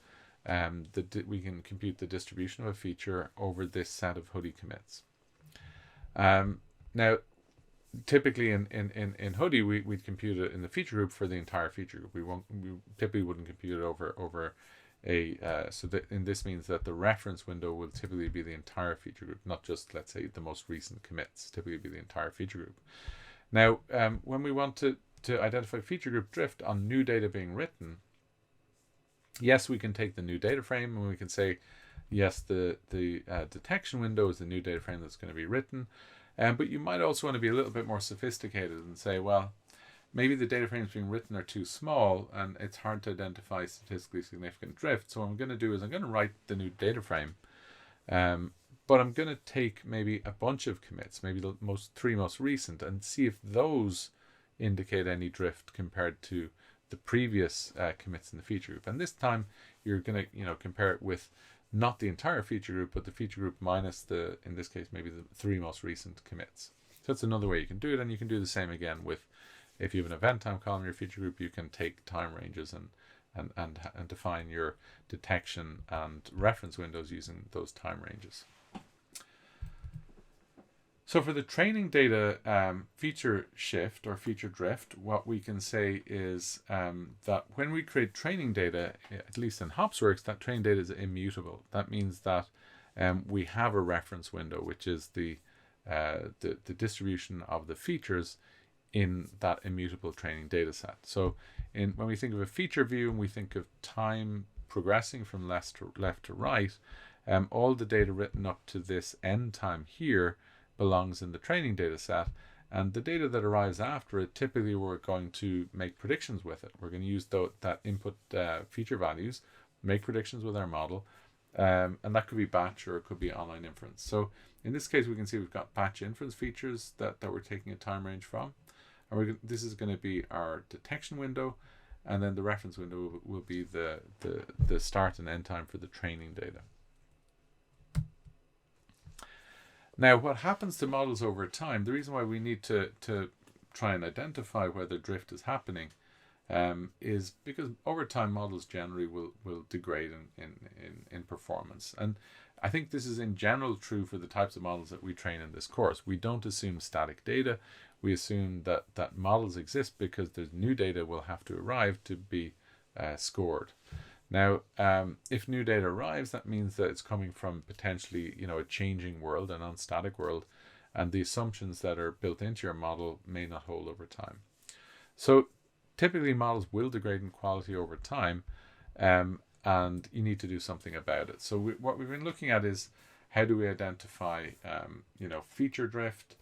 we can compute the distribution of a feature over this set of hoodie commits. Now, typically in hoodie, we'd compute it in the feature group for the entire feature group. We typically wouldn't compute it over a and this means that the reference window will typically be the entire feature group, not just, let's say, the most recent commits. Typically be the entire feature group. Now, when we want to identify feature group drift on new data being written, yes, we can take the new data frame and we can say, yes, the detection window is the new data frame that's going to be written. But you might also want to be a little bit more sophisticated and say, well, maybe the data frames being written are too small and it's hard to identify statistically significant drift. So what I'm going to do is I'm going to write the new data frame, but I'm going to take maybe a bunch of commits, maybe the three most recent, and see if those indicate any drift compared to the previous commits in the feature group. And this time you're going to compare it with not the entire feature group, but the feature group minus in this case, maybe the three most recent commits. So that's another way you can do it. And you can do the same again with, if you have an event time column in your feature group, you can take time ranges and define your detection and reference windows using those time ranges. So for the training data feature shift or feature drift, what we can say is that when we create training data, at least in Hopsworks, that training data is immutable. That means that we have a reference window, which is the distribution of the features in that immutable training data set. So when we think of a feature view and we think of time progressing from left to right, all the data written up to this end time here belongs in the training data set, and the data that arrives after it, typically we're going to make predictions with it. We're going to use that input feature values, make predictions with our model, and that could be batch or it could be online inference. So in this case, we can see we've got batch inference features that we're taking a time range from, and this is going to be our detection window, and then the reference window will be the start and end time for the training data. Now, what happens to models over time, the reason why we need to try and identify whether drift is happening is because over time models generally will degrade in performance. And I think this is in general true for the types of models that we train in this course. We don't assume static data. We assume that models exist because there's new data will have to arrive to be scored. Now, if new data arrives, that means that it's coming from potentially, a changing world, a non-static world, and the assumptions that are built into your model may not hold over time. So typically models will degrade in quality over time, and you need to do something about it. So what we've been looking at is how do we identify, feature drift,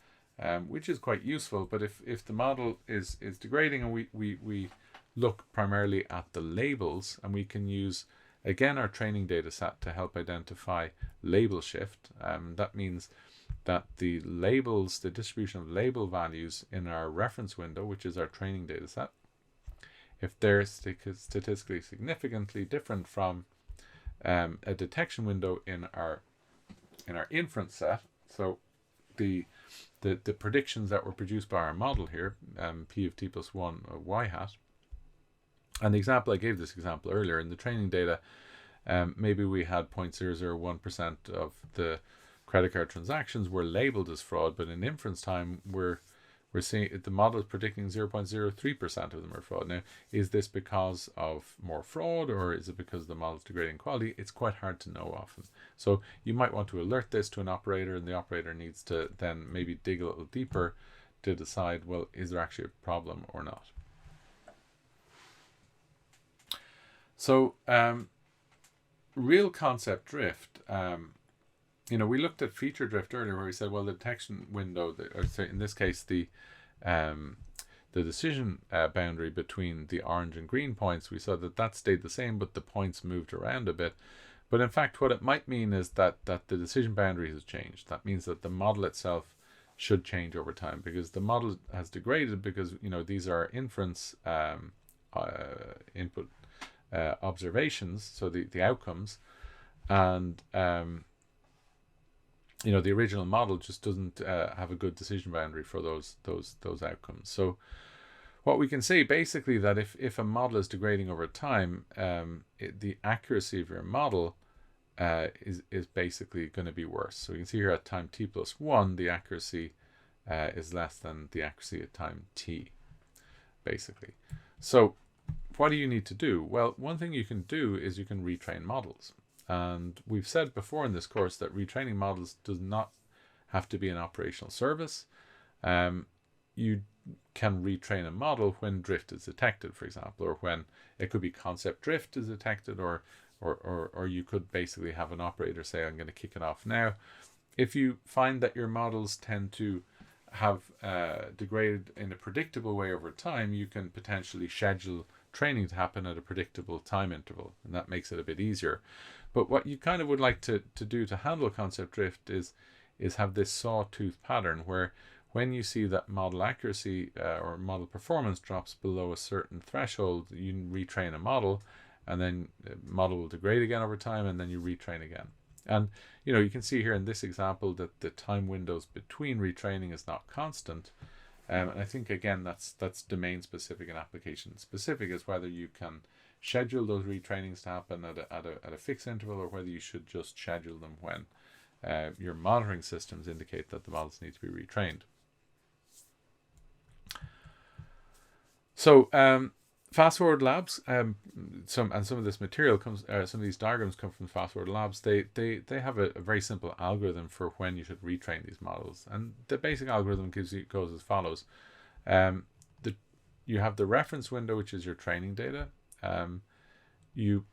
which is quite useful. But if the model is degrading and we look primarily at the labels, and we can use again our training data set to help identify label shift. That means that the labels, the distribution of label values in our reference window, which is our training data set, if they're statistically significantly different from a detection window in our inference set, so the predictions that were produced by our model here, p of t plus 1 y hat. And the example, I gave this example earlier, in the training data, maybe we had 0.001% of the credit card transactions were labeled as fraud, but in inference time, we're seeing the model is predicting 0.03% of them are fraud. Now, is this because of more fraud, or is it because the model is degrading quality? It's quite hard to know often. So you might want to alert this to an operator, and the operator needs to then maybe dig a little deeper to decide, well, is there actually a problem or not? So real concept drift we looked at feature drift earlier, where we said, well, the detection window, or in this case, the decision boundary between the orange and green points, we saw that stayed the same, but the points moved around a bit. But in fact, what it might mean is that the decision boundary has changed. That means that the model itself should change over time, because the model has degraded, because these are inference input observations, so the outcomes, and the original model just doesn't have a good decision boundary for those outcomes. So what we can say basically, that if a model is degrading over time, the accuracy of your model is basically going to be worse. So you can see here at time t+1, the accuracy is less than the accuracy at time t, basically. So what do you need to do? Well, one thing you can do is you can retrain models. And we've said before in this course that retraining models does not have to be an operational service. You can retrain a model when drift is detected, for example, or when it could be concept drift is detected, or you could basically have an operator say, I'm going to kick it off now. If you find that your models tend to have degraded in a predictable way over time, you can potentially schedule training to happen at a predictable time interval, and that makes it a bit easier. But what you kind of would like to do to handle concept drift is have this sawtooth pattern, where when you see that model accuracy or model performance drops below a certain threshold, you retrain a model, and then the model will degrade again over time, and then you retrain again. And you can see here in this example that the time windows between retraining is not constant. And I think, again, that's domain specific and application specific, as whether you can schedule those retrainings to happen at a fixed interval, or whether you should just schedule them when your monitoring systems indicate that the models need to be retrained. So Fast Forward Labs, some of this material comes, some of these diagrams come from Fast Forward Labs. They have a very simple algorithm for when you should retrain these models, and the basic algorithm goes as follows. You have the reference window, which is your training data. You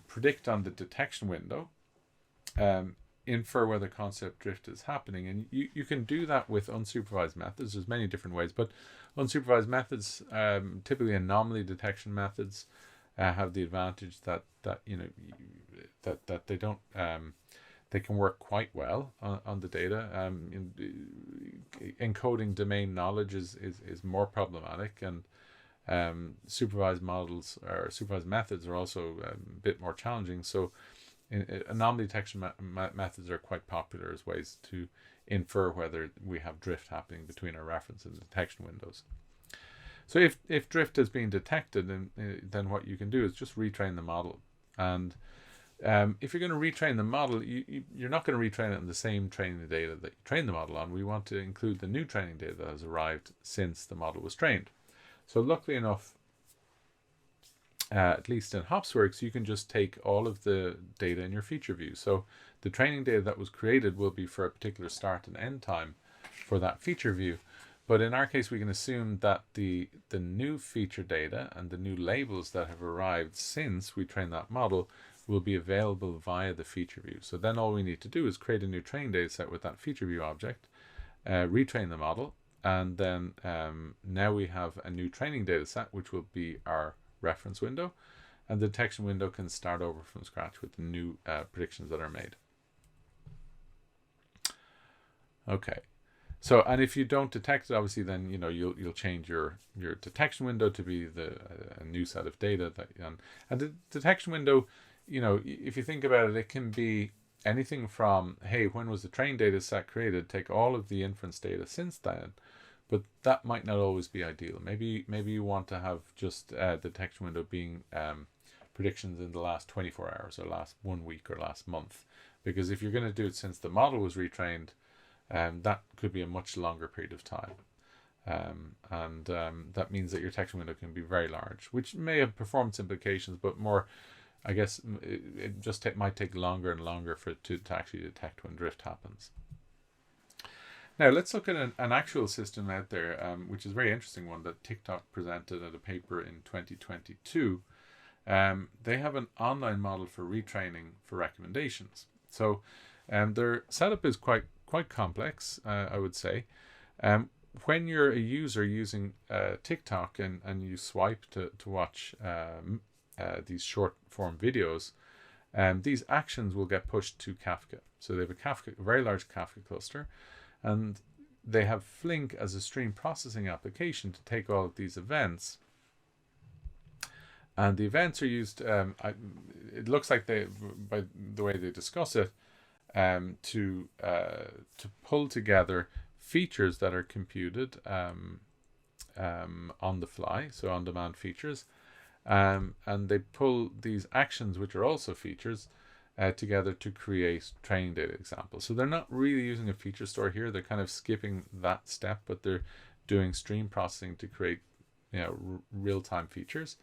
predict on the detection window, infer whether concept drift is happening, and you can do that with unsupervised methods. There's many different ways, but unsupervised methods, typically anomaly detection methods, have the advantage that they don't they can work quite well on the data. Encoding domain knowledge is more problematic, and supervised models or supervised methods are also a bit more challenging. So anomaly detection methods are quite popular as ways to infer whether we have drift happening between our reference and detection windows. So if drift has been detected, then what you can do is just retrain the model. And if you're going to retrain the model, you're not going to retrain it on the same training data that you trained the model on. We want to include the new training data that has arrived since the model was trained. So luckily enough, at least in Hopsworks, you can just take all of the data in your feature view. So the training data that was created will be for a particular start and end time for that feature view. But in our case, we can assume that the new feature data and the new labels that have arrived since we trained that model will be available via the feature view. So then all we need to do is create a new training data set with that feature view object, retrain the model, and then now we have a new training data set, which will be our reference window, and the detection window can start over from scratch with the new predictions that are made. Okay, so and if you don't detect it, obviously, then you'll change your detection window to be a new set of data that and the detection window, if you think about it, it can be anything from, hey, when was the train data set created? Take all of the inference data since then. But that might not always be ideal. Maybe you want to have just the detection window being predictions in the last 24 hours or last 1 week or last month. Because if you're going to do it since the model was retrained, that could be a much longer period of time. That means that your detection window can be very large, which may have performance implications, but more, I guess, it just might take longer and longer for it to actually detect when drift happens. Now let's look at an actual system out there, which is a very interesting one that TikTok presented at a paper in 2022. They have an online model for retraining for recommendations. So Their setup is quite complex, I would say. When you're a user using TikTok and you swipe to watch these short form videos, these actions will get pushed to Kafka. So they have a very large Kafka cluster, and they have Flink as a stream processing application to take all of these events. And the events are used, it looks like they, by the way they discuss it, to pull together features that are computed on the fly, so on-demand features. And they pull these actions, which are also features, together to create training data examples. So they're not really using a feature store here. They're kind of skipping that step, but they're doing stream processing to create, real-time features,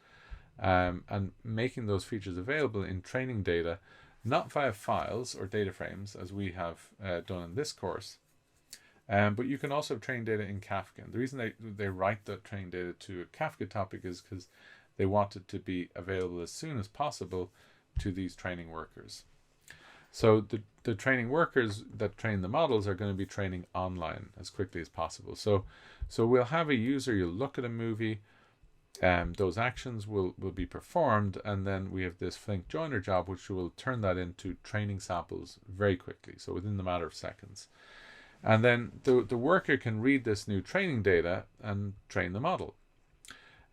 and making those features available in training data, not via files or data frames as we have done in this course, but you can also have training data in Kafka. And the reason they write the training data to a Kafka topic is because they want it to be available as soon as possible to these training workers. So the training workers that train the models are going to be training online as quickly as possible. So we'll have a user, you'll look at a movie, those actions will be performed, and then we have this Flink joiner job, which will turn that into training samples very quickly, so within the matter of seconds. And then the worker can read this new training data and train the model.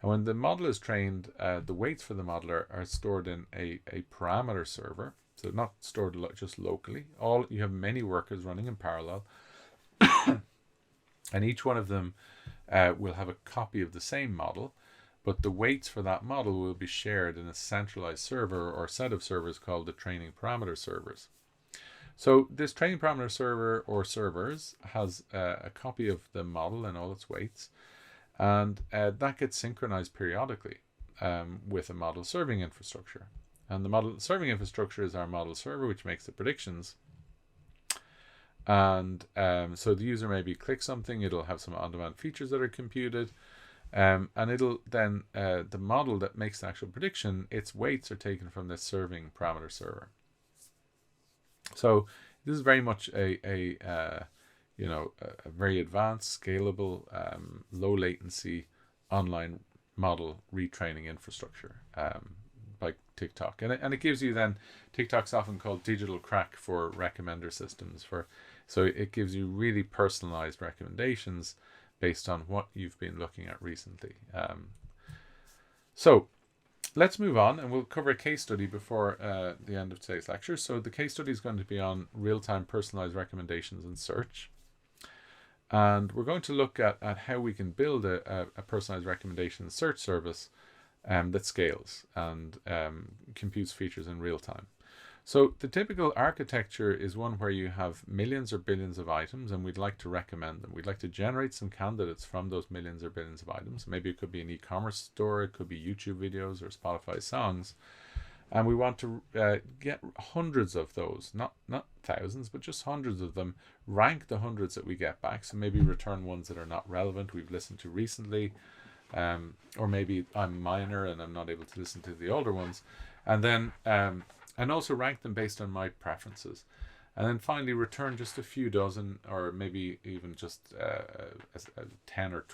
And when the model is trained, the weights for the model are stored in a parameter server, so not stored just locally. You have many workers running in parallel, and each one of them will have a copy of the same model, but the weights for that model will be shared in a centralized server or set of servers called the training parameter servers. So this training parameter server or servers has a copy of the model and all its weights, and that gets synchronized periodically with a model serving infrastructure. And the model serving infrastructure is our model server, which makes the predictions. And so the user maybe click something, it'll have some on-demand features that are computed, and it'll then, the model that makes the actual prediction, its weights are taken from this serving parameter server. So this is very much a very advanced, scalable, low latency online model retraining infrastructure by TikTok. And it gives you then, TikTok's often called digital crack for recommender systems. So it gives you really personalized recommendations based on what you've been looking at recently. So let's move on, and we'll cover a case study before the end of today's lecture. So the case study is going to be on real-time personalized recommendations in search. And we're going to look at how we can build a personalized recommendation search service that scales and computes features in real time. So the typical architecture is one where you have millions or billions of items, and we'd like to recommend them. We'd like to generate some candidates from those millions or billions of items. Maybe it could be an e-commerce store, it could be YouTube videos or Spotify songs. And we want to get hundreds of those, not thousands, but just hundreds of them, rank the hundreds that we get back. So maybe return ones that are not relevant, we've listened to recently, or maybe I'm minor and I'm not able to listen to the older ones. And then, and also rank them based on my preferences. And then finally return just a few dozen, or maybe even just 10 or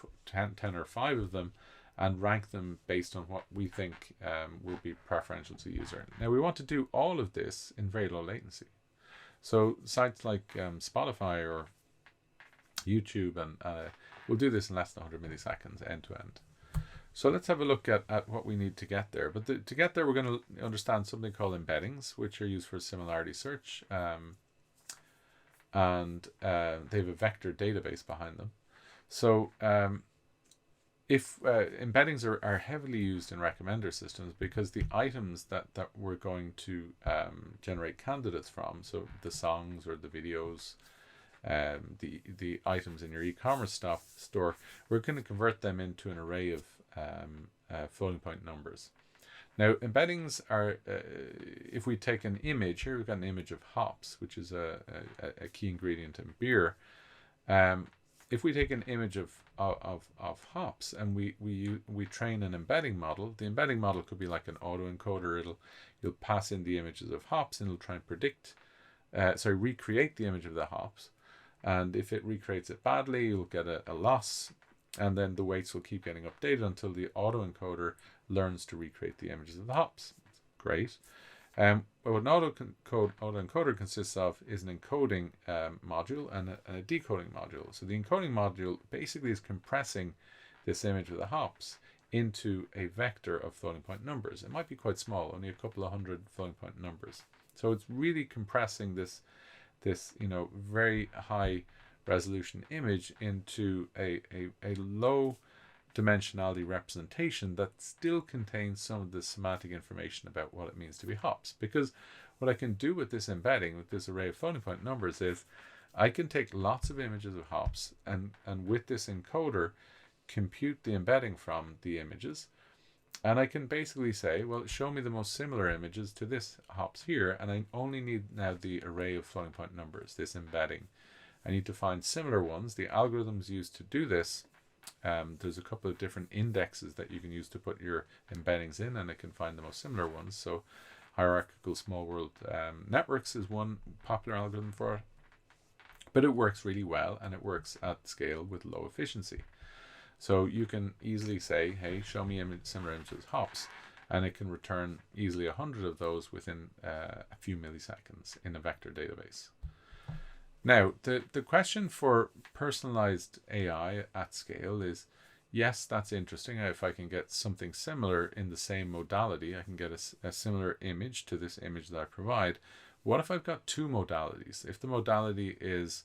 5 of them, and rank them based on what we think will be preferential to the user. Now we want to do all of this in very low latency. So sites like Spotify or YouTube, and we'll do this in less than 100 milliseconds end to end. So let's have a look at what we need to get there. But to get there, we're going to understand something called embeddings, which are used for similarity search. And they have a vector database behind them. So if embeddings are heavily used in recommender systems, because the items that we're going to generate candidates from, so the songs or the videos, the items in your e-commerce store, we're going to convert them into an array of floating point numbers. Now embeddings are, if we take an image, here we've got an image of hops, which is a key ingredient in beer. If we take an image of hops and we train an embedding model, the embedding model could be like an autoencoder. You'll pass in the images of hops and it'll try and predict recreate the image of the hops. And if it recreates it badly, you'll get a loss, and then the weights will keep getting updated until the autoencoder learns to recreate the images of the hops. Great. What an autoencoder consists of is an encoding module and a decoding module. So the encoding module basically is compressing this image of the hops into a vector of floating point numbers. It might be quite small, only a couple of hundred floating point numbers. So it's really compressing this very high resolution image into a low dimensionality representation that still contains some of the semantic information about what it means to be hops. Because what I can do with this embedding, with this array of floating point numbers, is I can take lots of images of hops and with this encoder compute the embedding from the images, and I can basically say, well, show me the most similar images to this hops here, and I only need now the array of floating point numbers, this embedding. I need to find similar ones. The algorithms used to do this, there's a couple of different indexes that you can use to put your embeddings in, and it can find the most similar ones. So hierarchical small world networks is one popular algorithm for it, but it works really well, and it works at scale with low efficiency. So you can easily say, hey, show me similar images hops, and it can return easily 100 of those within a few milliseconds in a vector database. Now, the question for personalized AI at scale is, yes, that's interesting. If I can get something similar in the same modality, I can get a similar image to this image that I provide. What if I've got two modalities? If the modality is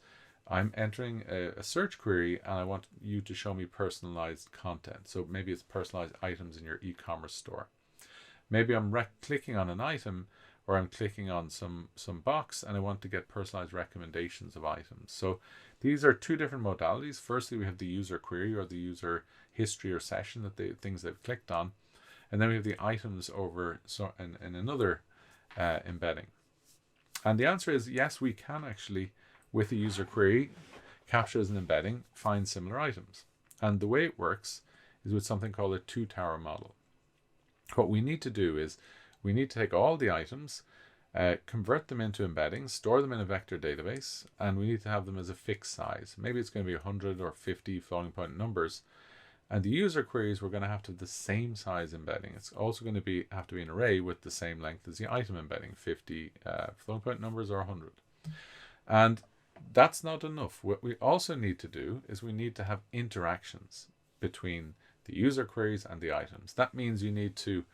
I'm entering a search query and I want you to show me personalized content. So maybe it's personalized items in your e-commerce store. Maybe I'm clicking on an item, or I'm clicking on some box and I want to get personalized recommendations of items. So these are two different modalities. Firstly, we have the user query or the user history or session, that things they've clicked on. And then we have the items over in another embedding. And the answer is yes, we can actually, with a user query, capture as an embedding, find similar items. And the way it works is with something called a two-tower model. What we need to do is we need to take all the items, convert them into embeddings, store them in a vector database, and we need to have them as a fixed size. Maybe it's going to be 100 or 50 floating point numbers. And the user queries, we're going to have the same size embedding. It's also going to have to be an array with the same length as the item embedding, 50 floating point numbers or 100. And that's not enough. What we also need to do is we need to have interactions between the user queries and the items. That means you need to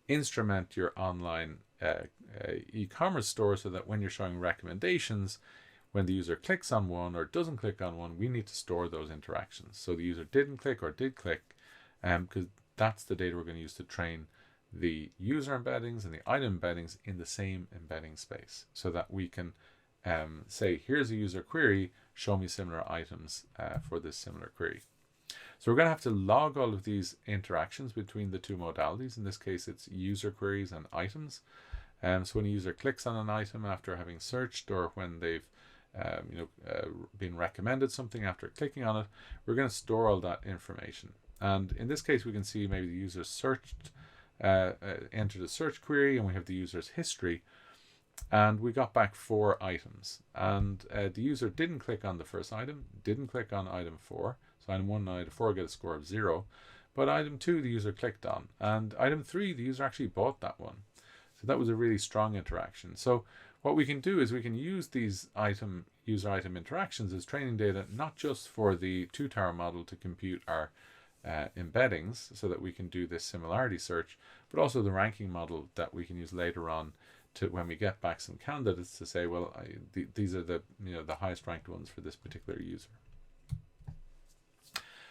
instrument your online e-commerce store so that when you're showing recommendations, when the user clicks on one or doesn't click on one, we need to store those interactions. So the user didn't click or did click, because that's the data we're going to use to train the user embeddings and the item embeddings in the same embedding space, so that we can say, here's a user query, show me similar items for this similar query. So we're going to have to log all of these interactions between the two modalities. In this case, it's user queries and items. So when a user clicks on an item after having searched, or when they've been recommended something after clicking on it, we're going to store all that information. And in this case, we can see maybe the user searched, entered a search query, and we have the user's history. And we got back 4 items. And the user didn't click on the first item, didn't click on item 4. So item 1 and item 4 get a score of 0. But item 2, the user clicked on. And item 3, the user actually bought that one. So that was a really strong interaction. So what we can do is we can use these user item interactions as training data, not just for the two-tower model to compute our embeddings so that we can do this similarity search, but also the ranking model that we can use later on to, when we get back some candidates, to say, well, these are the highest ranked ones for this particular user.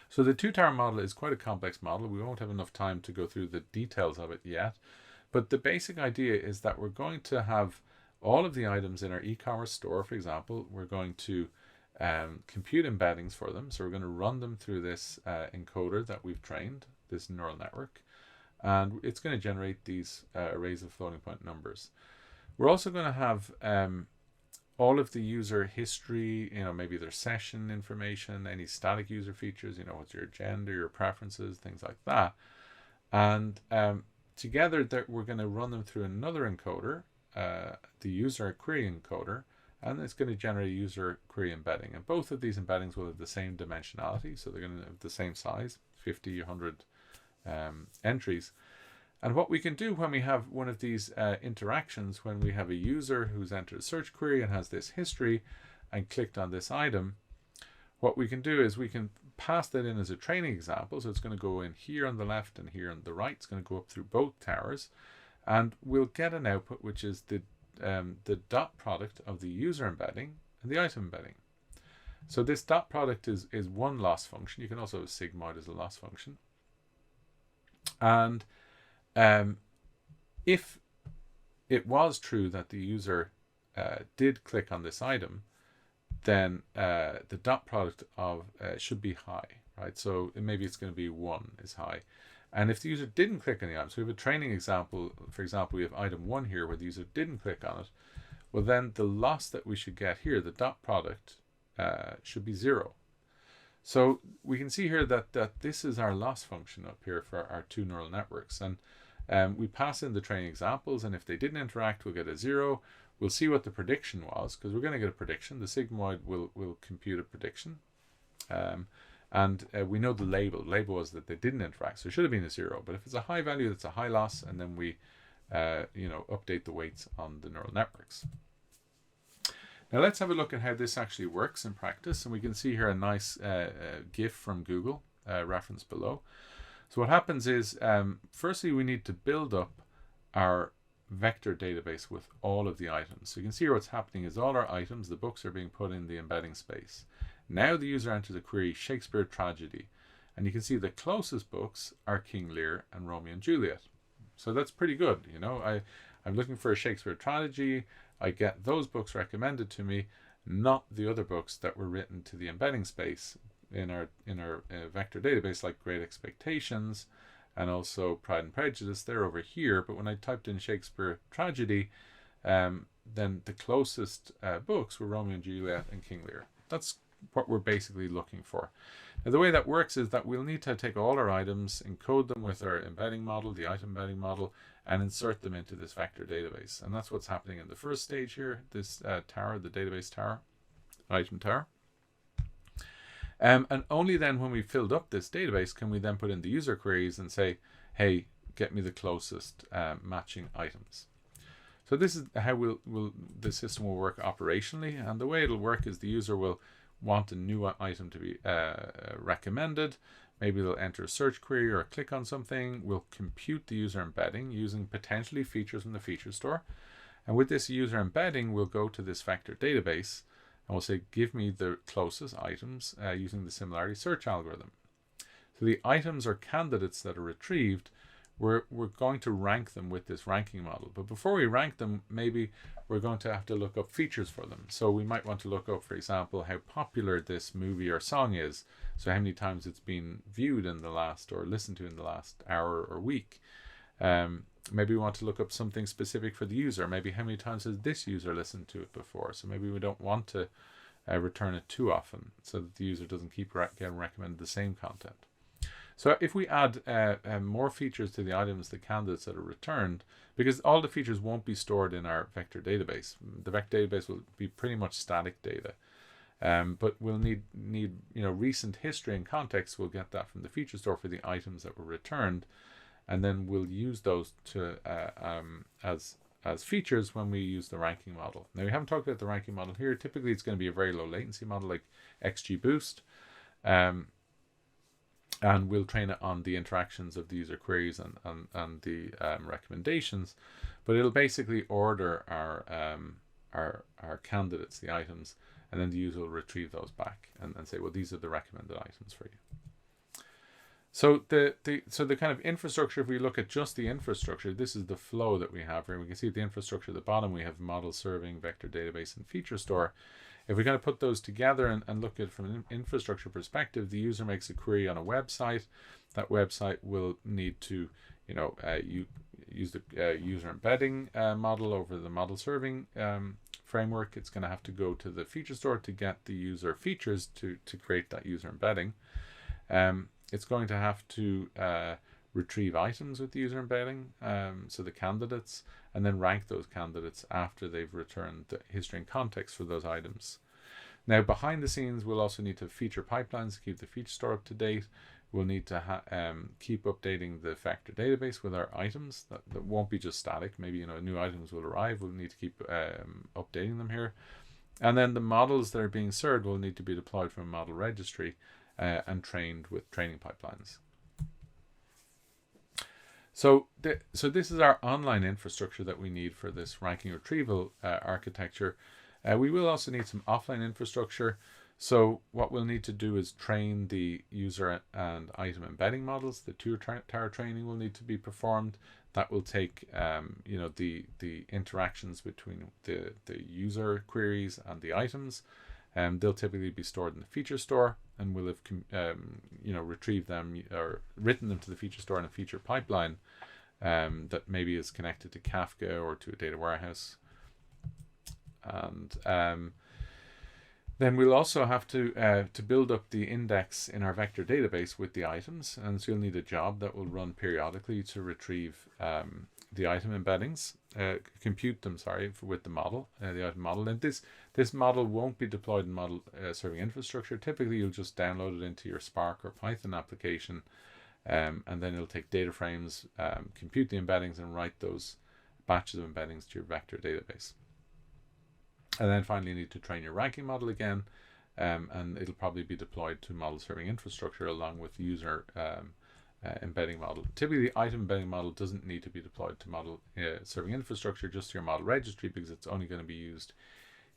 So the two-tower model is quite a complex model. We won't have enough time to go through the details of it yet, but the basic idea is that we're going to have all of the items in our e-commerce store, for example. We're going to compute embeddings for them. So we're going to run them through this encoder that we've trained, this neural network, and it's going to generate these arrays of floating point numbers. We're also going to have all of the user history, maybe their session information, any static user features, what's your gender, your preferences, things like that. And together we're going to run them through another encoder, the user query encoder, and it's going to generate a user query embedding. And both of these embeddings will have the same dimensionality, so they're going to have the same size, 50, 100 entries. And what we can do when we have one of these interactions, when we have a user who's entered a search query and has this history and clicked on this item, what we can do is we can pass that in as a training example. So it's going to go in here on the left and here on the right. It's going to go up through both towers, and we'll get an output which is the dot product of the user embedding and the item embedding. So this dot product is one loss function. You can also have sigmoid as a loss function. And if it was true that the user did click on this item, then the dot product of should be high, right? So maybe it's going to be 1 is high. And if the user didn't click on the item, so we have a training example, for example, we have item 1 here where the user didn't click on it, well then the loss that we should get here, the dot product, should be 0. So we can see here that this is our loss function up here for our two neural networks. And we pass in the training examples, and if they didn't interact, we'll get a 0. We'll see what the prediction was, because we're going to get a prediction. The sigmoid will compute a prediction. And we know the label. The label was that they didn't interact, so it should have been a 0. But if it's a high value, that's a high loss, and then we update the weights on the neural networks. Now let's have a look at how this actually works in practice. And we can see here a nice GIF from Google, reference below. So what happens is, firstly, we need to build up our vector database with all of the items. So you can see here what's happening is all our items, the books, are being put in the embedding space. Now the user enters the query Shakespeare tragedy, and you can see the closest books are King Lear and Romeo and Juliet. So that's pretty good. I'm looking for a Shakespeare tragedy. I get those books recommended to me, not the other books that were written to the embedding space in our vector database, like Great Expectations and also Pride and Prejudice. They're over here, but when I typed in Shakespeare tragedy, then the closest books were Romeo and Juliet and King Lear. That's what we're basically looking for. Now the way that works is that we'll need to take all our items, encode them with our embedding model, the item embedding model, and insert them into this vector database. And that's what's happening in the first stage here, this tower, the database tower, item tower. And only then when we filled up this database can we then put in the user queries and say, hey, get me the closest matching items. So this is how the system will work operationally. And the way it'll work is the user will want a new item to be recommended. Maybe they'll enter a search query or click on something. We'll compute the user embedding using potentially features from the feature store. And with this user embedding, we'll go to this vector database and we'll say, give me the closest items using the Similarity Search algorithm. So the items or candidates that are retrieved, we're going to rank them with this ranking model. But before we rank them, maybe we're going to have to look up features for them. So we might want to look up, for example, how popular this movie or song is. So how many times it's been viewed in the last, or listened to in the last hour or week. Maybe we want to look up something specific for the user. Maybe how many times has this user listened to it before? So maybe we don't want to return it too often so that the user doesn't keep getting recommended the same content. So if we add more features to the items, the candidates that are returned, because all the features won't be stored in our vector database. The vector database will be pretty much static data. But we'll need recent history and context. We'll get that from the feature store for the items that were returned, and then we'll use those to as features when we use the ranking model. Now we haven't talked about the ranking model here. Typically it's going to be a very low latency model like XGBoost, and we'll train it on the interactions of the user queries and the recommendations, but it'll basically order our candidates, the items, and then the user will retrieve those back and say, well, these are the recommended items for you. So the kind of infrastructure, if we look at just the infrastructure, this is the flow that we have here. We can see at the infrastructure at the bottom, we have model serving, vector database, and feature store. If we kind of put those together and look at it from an infrastructure perspective, the user makes a query on a website. That website will need to, use the user embedding model over the model serving framework. It's going to have to go to the feature store to get the user features to create that user embedding. It's going to have to retrieve items with the user embedding, so the candidates, and then rank those candidates after they've returned the history and context for those items. Now, behind the scenes, we'll also need to feature pipelines to keep the feature store up to date. We'll need to keep updating the vector database with our items. That won't be just static. Maybe new items will arrive. We'll need to keep updating them here. And then the models that are being served will need to be deployed from a model registry and trained with training pipelines. So this is our online infrastructure that we need for this ranking retrieval architecture. We will also need some offline infrastructure. So what we'll need to do is train the user and item embedding models. The two-tower training will need to be performed. That will take the interactions between the user queries and the items. They'll typically be stored in the feature store, and we'll have retrieved them or written them to the feature store in a feature pipeline that maybe is connected to Kafka or to a data warehouse. And then we'll also have to build up the index in our vector database with the items, and so you'll need a job that will run periodically to retrieve the item embeddings, compute them, with the model, the item model. And this model won't be deployed in model serving infrastructure. Typically, you'll just download it into your Spark or Python application, and then it'll take data frames, compute the embeddings, and write those batches of embeddings to your vector database. And then finally, you need to train your ranking model again, and it'll probably be deployed to model serving infrastructure along with the user embedding model. Typically, the item embedding model doesn't need to be deployed to model serving infrastructure, just to your model registry, because it's only going to be used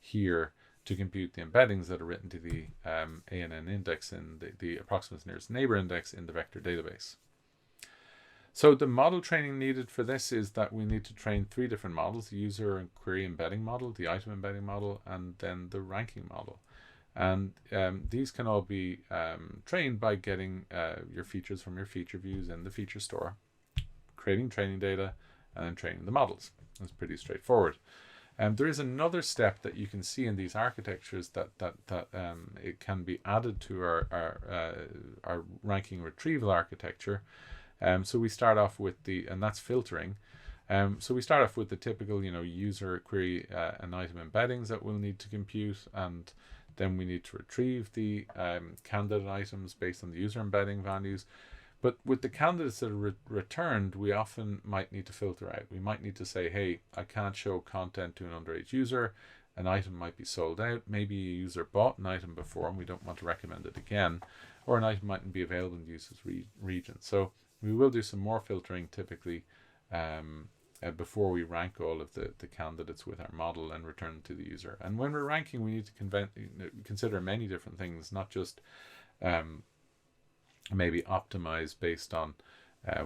here to compute the embeddings that are written to the ANN index and the approximate nearest neighbor index in the vector database. So the model training needed for this is that we need to train 3 different models: the user and query embedding model, the item embedding model, and then the ranking model. And these can all be trained by getting your features from your feature views in the feature store, creating training data, and then training the models. It's pretty straightforward. There is another step that you can see in these architectures that it can be added to our ranking retrieval architecture. So we start off with and that's filtering. So we start off with the typical, user query and item embeddings that we'll need to compute, and then we need to retrieve the candidate items based on the user embedding values. But with the candidates that are returned, we often might need to filter out. We might need to say, hey, I can't show content to an underage user. An item might be sold out. Maybe a user bought an item before and we don't want to recommend it again. Or an item mightn't be available in the user's region. So we will do some more filtering typically before we rank all of the candidates with our model and return it to the user. And when we're ranking, we need to consider many different things, not just maybe optimize based on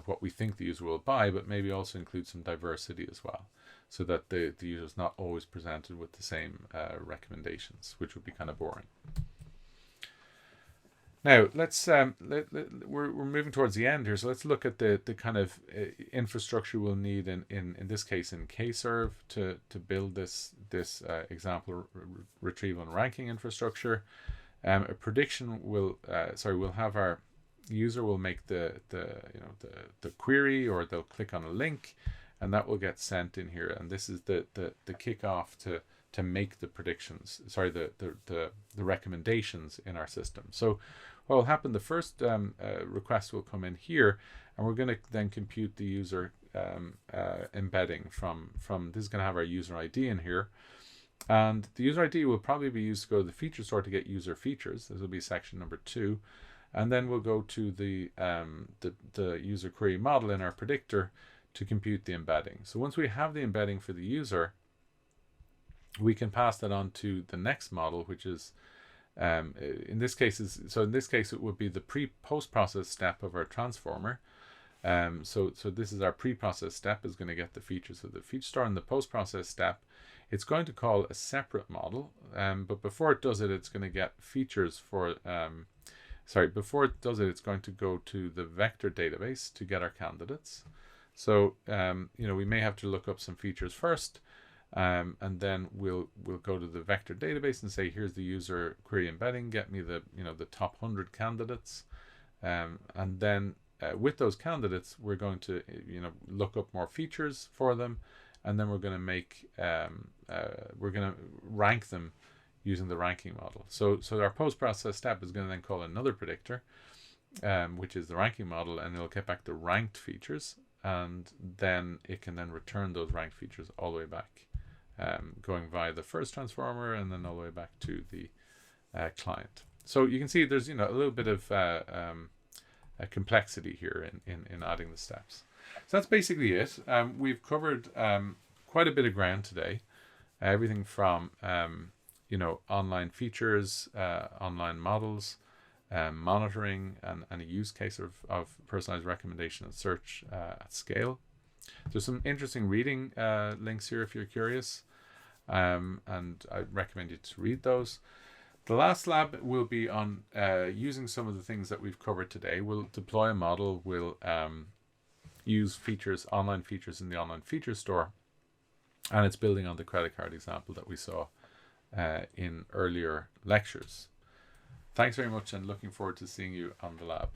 what we think the user will buy, but maybe also include some diversity as well, so that the user is not always presented with the same recommendations, which would be kind of boring. Now let's we're moving towards the end here, so let's look at the kind of infrastructure we'll need in this case in Kserve to build this example retrieval and ranking infrastructure. A prediction will we'll have our user will make the query, or they'll click on a link, and that will get sent in here, and this is the kickoff to make the predictions, the recommendations in our system. So what will happen, the first request will come in here, and we're going to then compute the user embedding from this is going to have our user ID in here, and the user ID will probably be used to go to the feature store to get user features. This will be section number 2, and then we'll go to the user query model in our predictor to compute the embedding. So once we have the embedding for the user, we can pass that on to the next model, which is in this case it would be the post-process step of our transformer. So this is our pre-process step, is going to get the features of the feature store. In the post-process step, it's going to call a separate model, but before it does it, it's going to get features for before it does it, it's going to go to the vector database to get our candidates. So we may have to look up some features first, and then we'll go to the vector database and say, here's the user query embedding, get me the top 100 candidates, and then with those candidates, we're going to look up more features for them, and then we're going to make we're going to rank them using the ranking model. So our post-process step is going to then call another predictor, which is the ranking model, and it'll get back the ranked features, and then it can then return those ranked features all the way back, going via the first transformer and then all the way back to the client. So you can see there's a little bit of a complexity here in adding the steps. So that's basically it. We've covered quite a bit of ground today. Everything from online features, online models, monitoring, and a use case of personalized recommendation and search at scale. There's some interesting reading links here if you're curious, and I recommend you to read those. The last lab will be on using some of the things that we've covered today. We'll deploy a model, we'll use features, online features in the online feature store, and it's building on the credit card example that we saw in earlier lectures. Thanks very much, and looking forward to seeing you on the lab.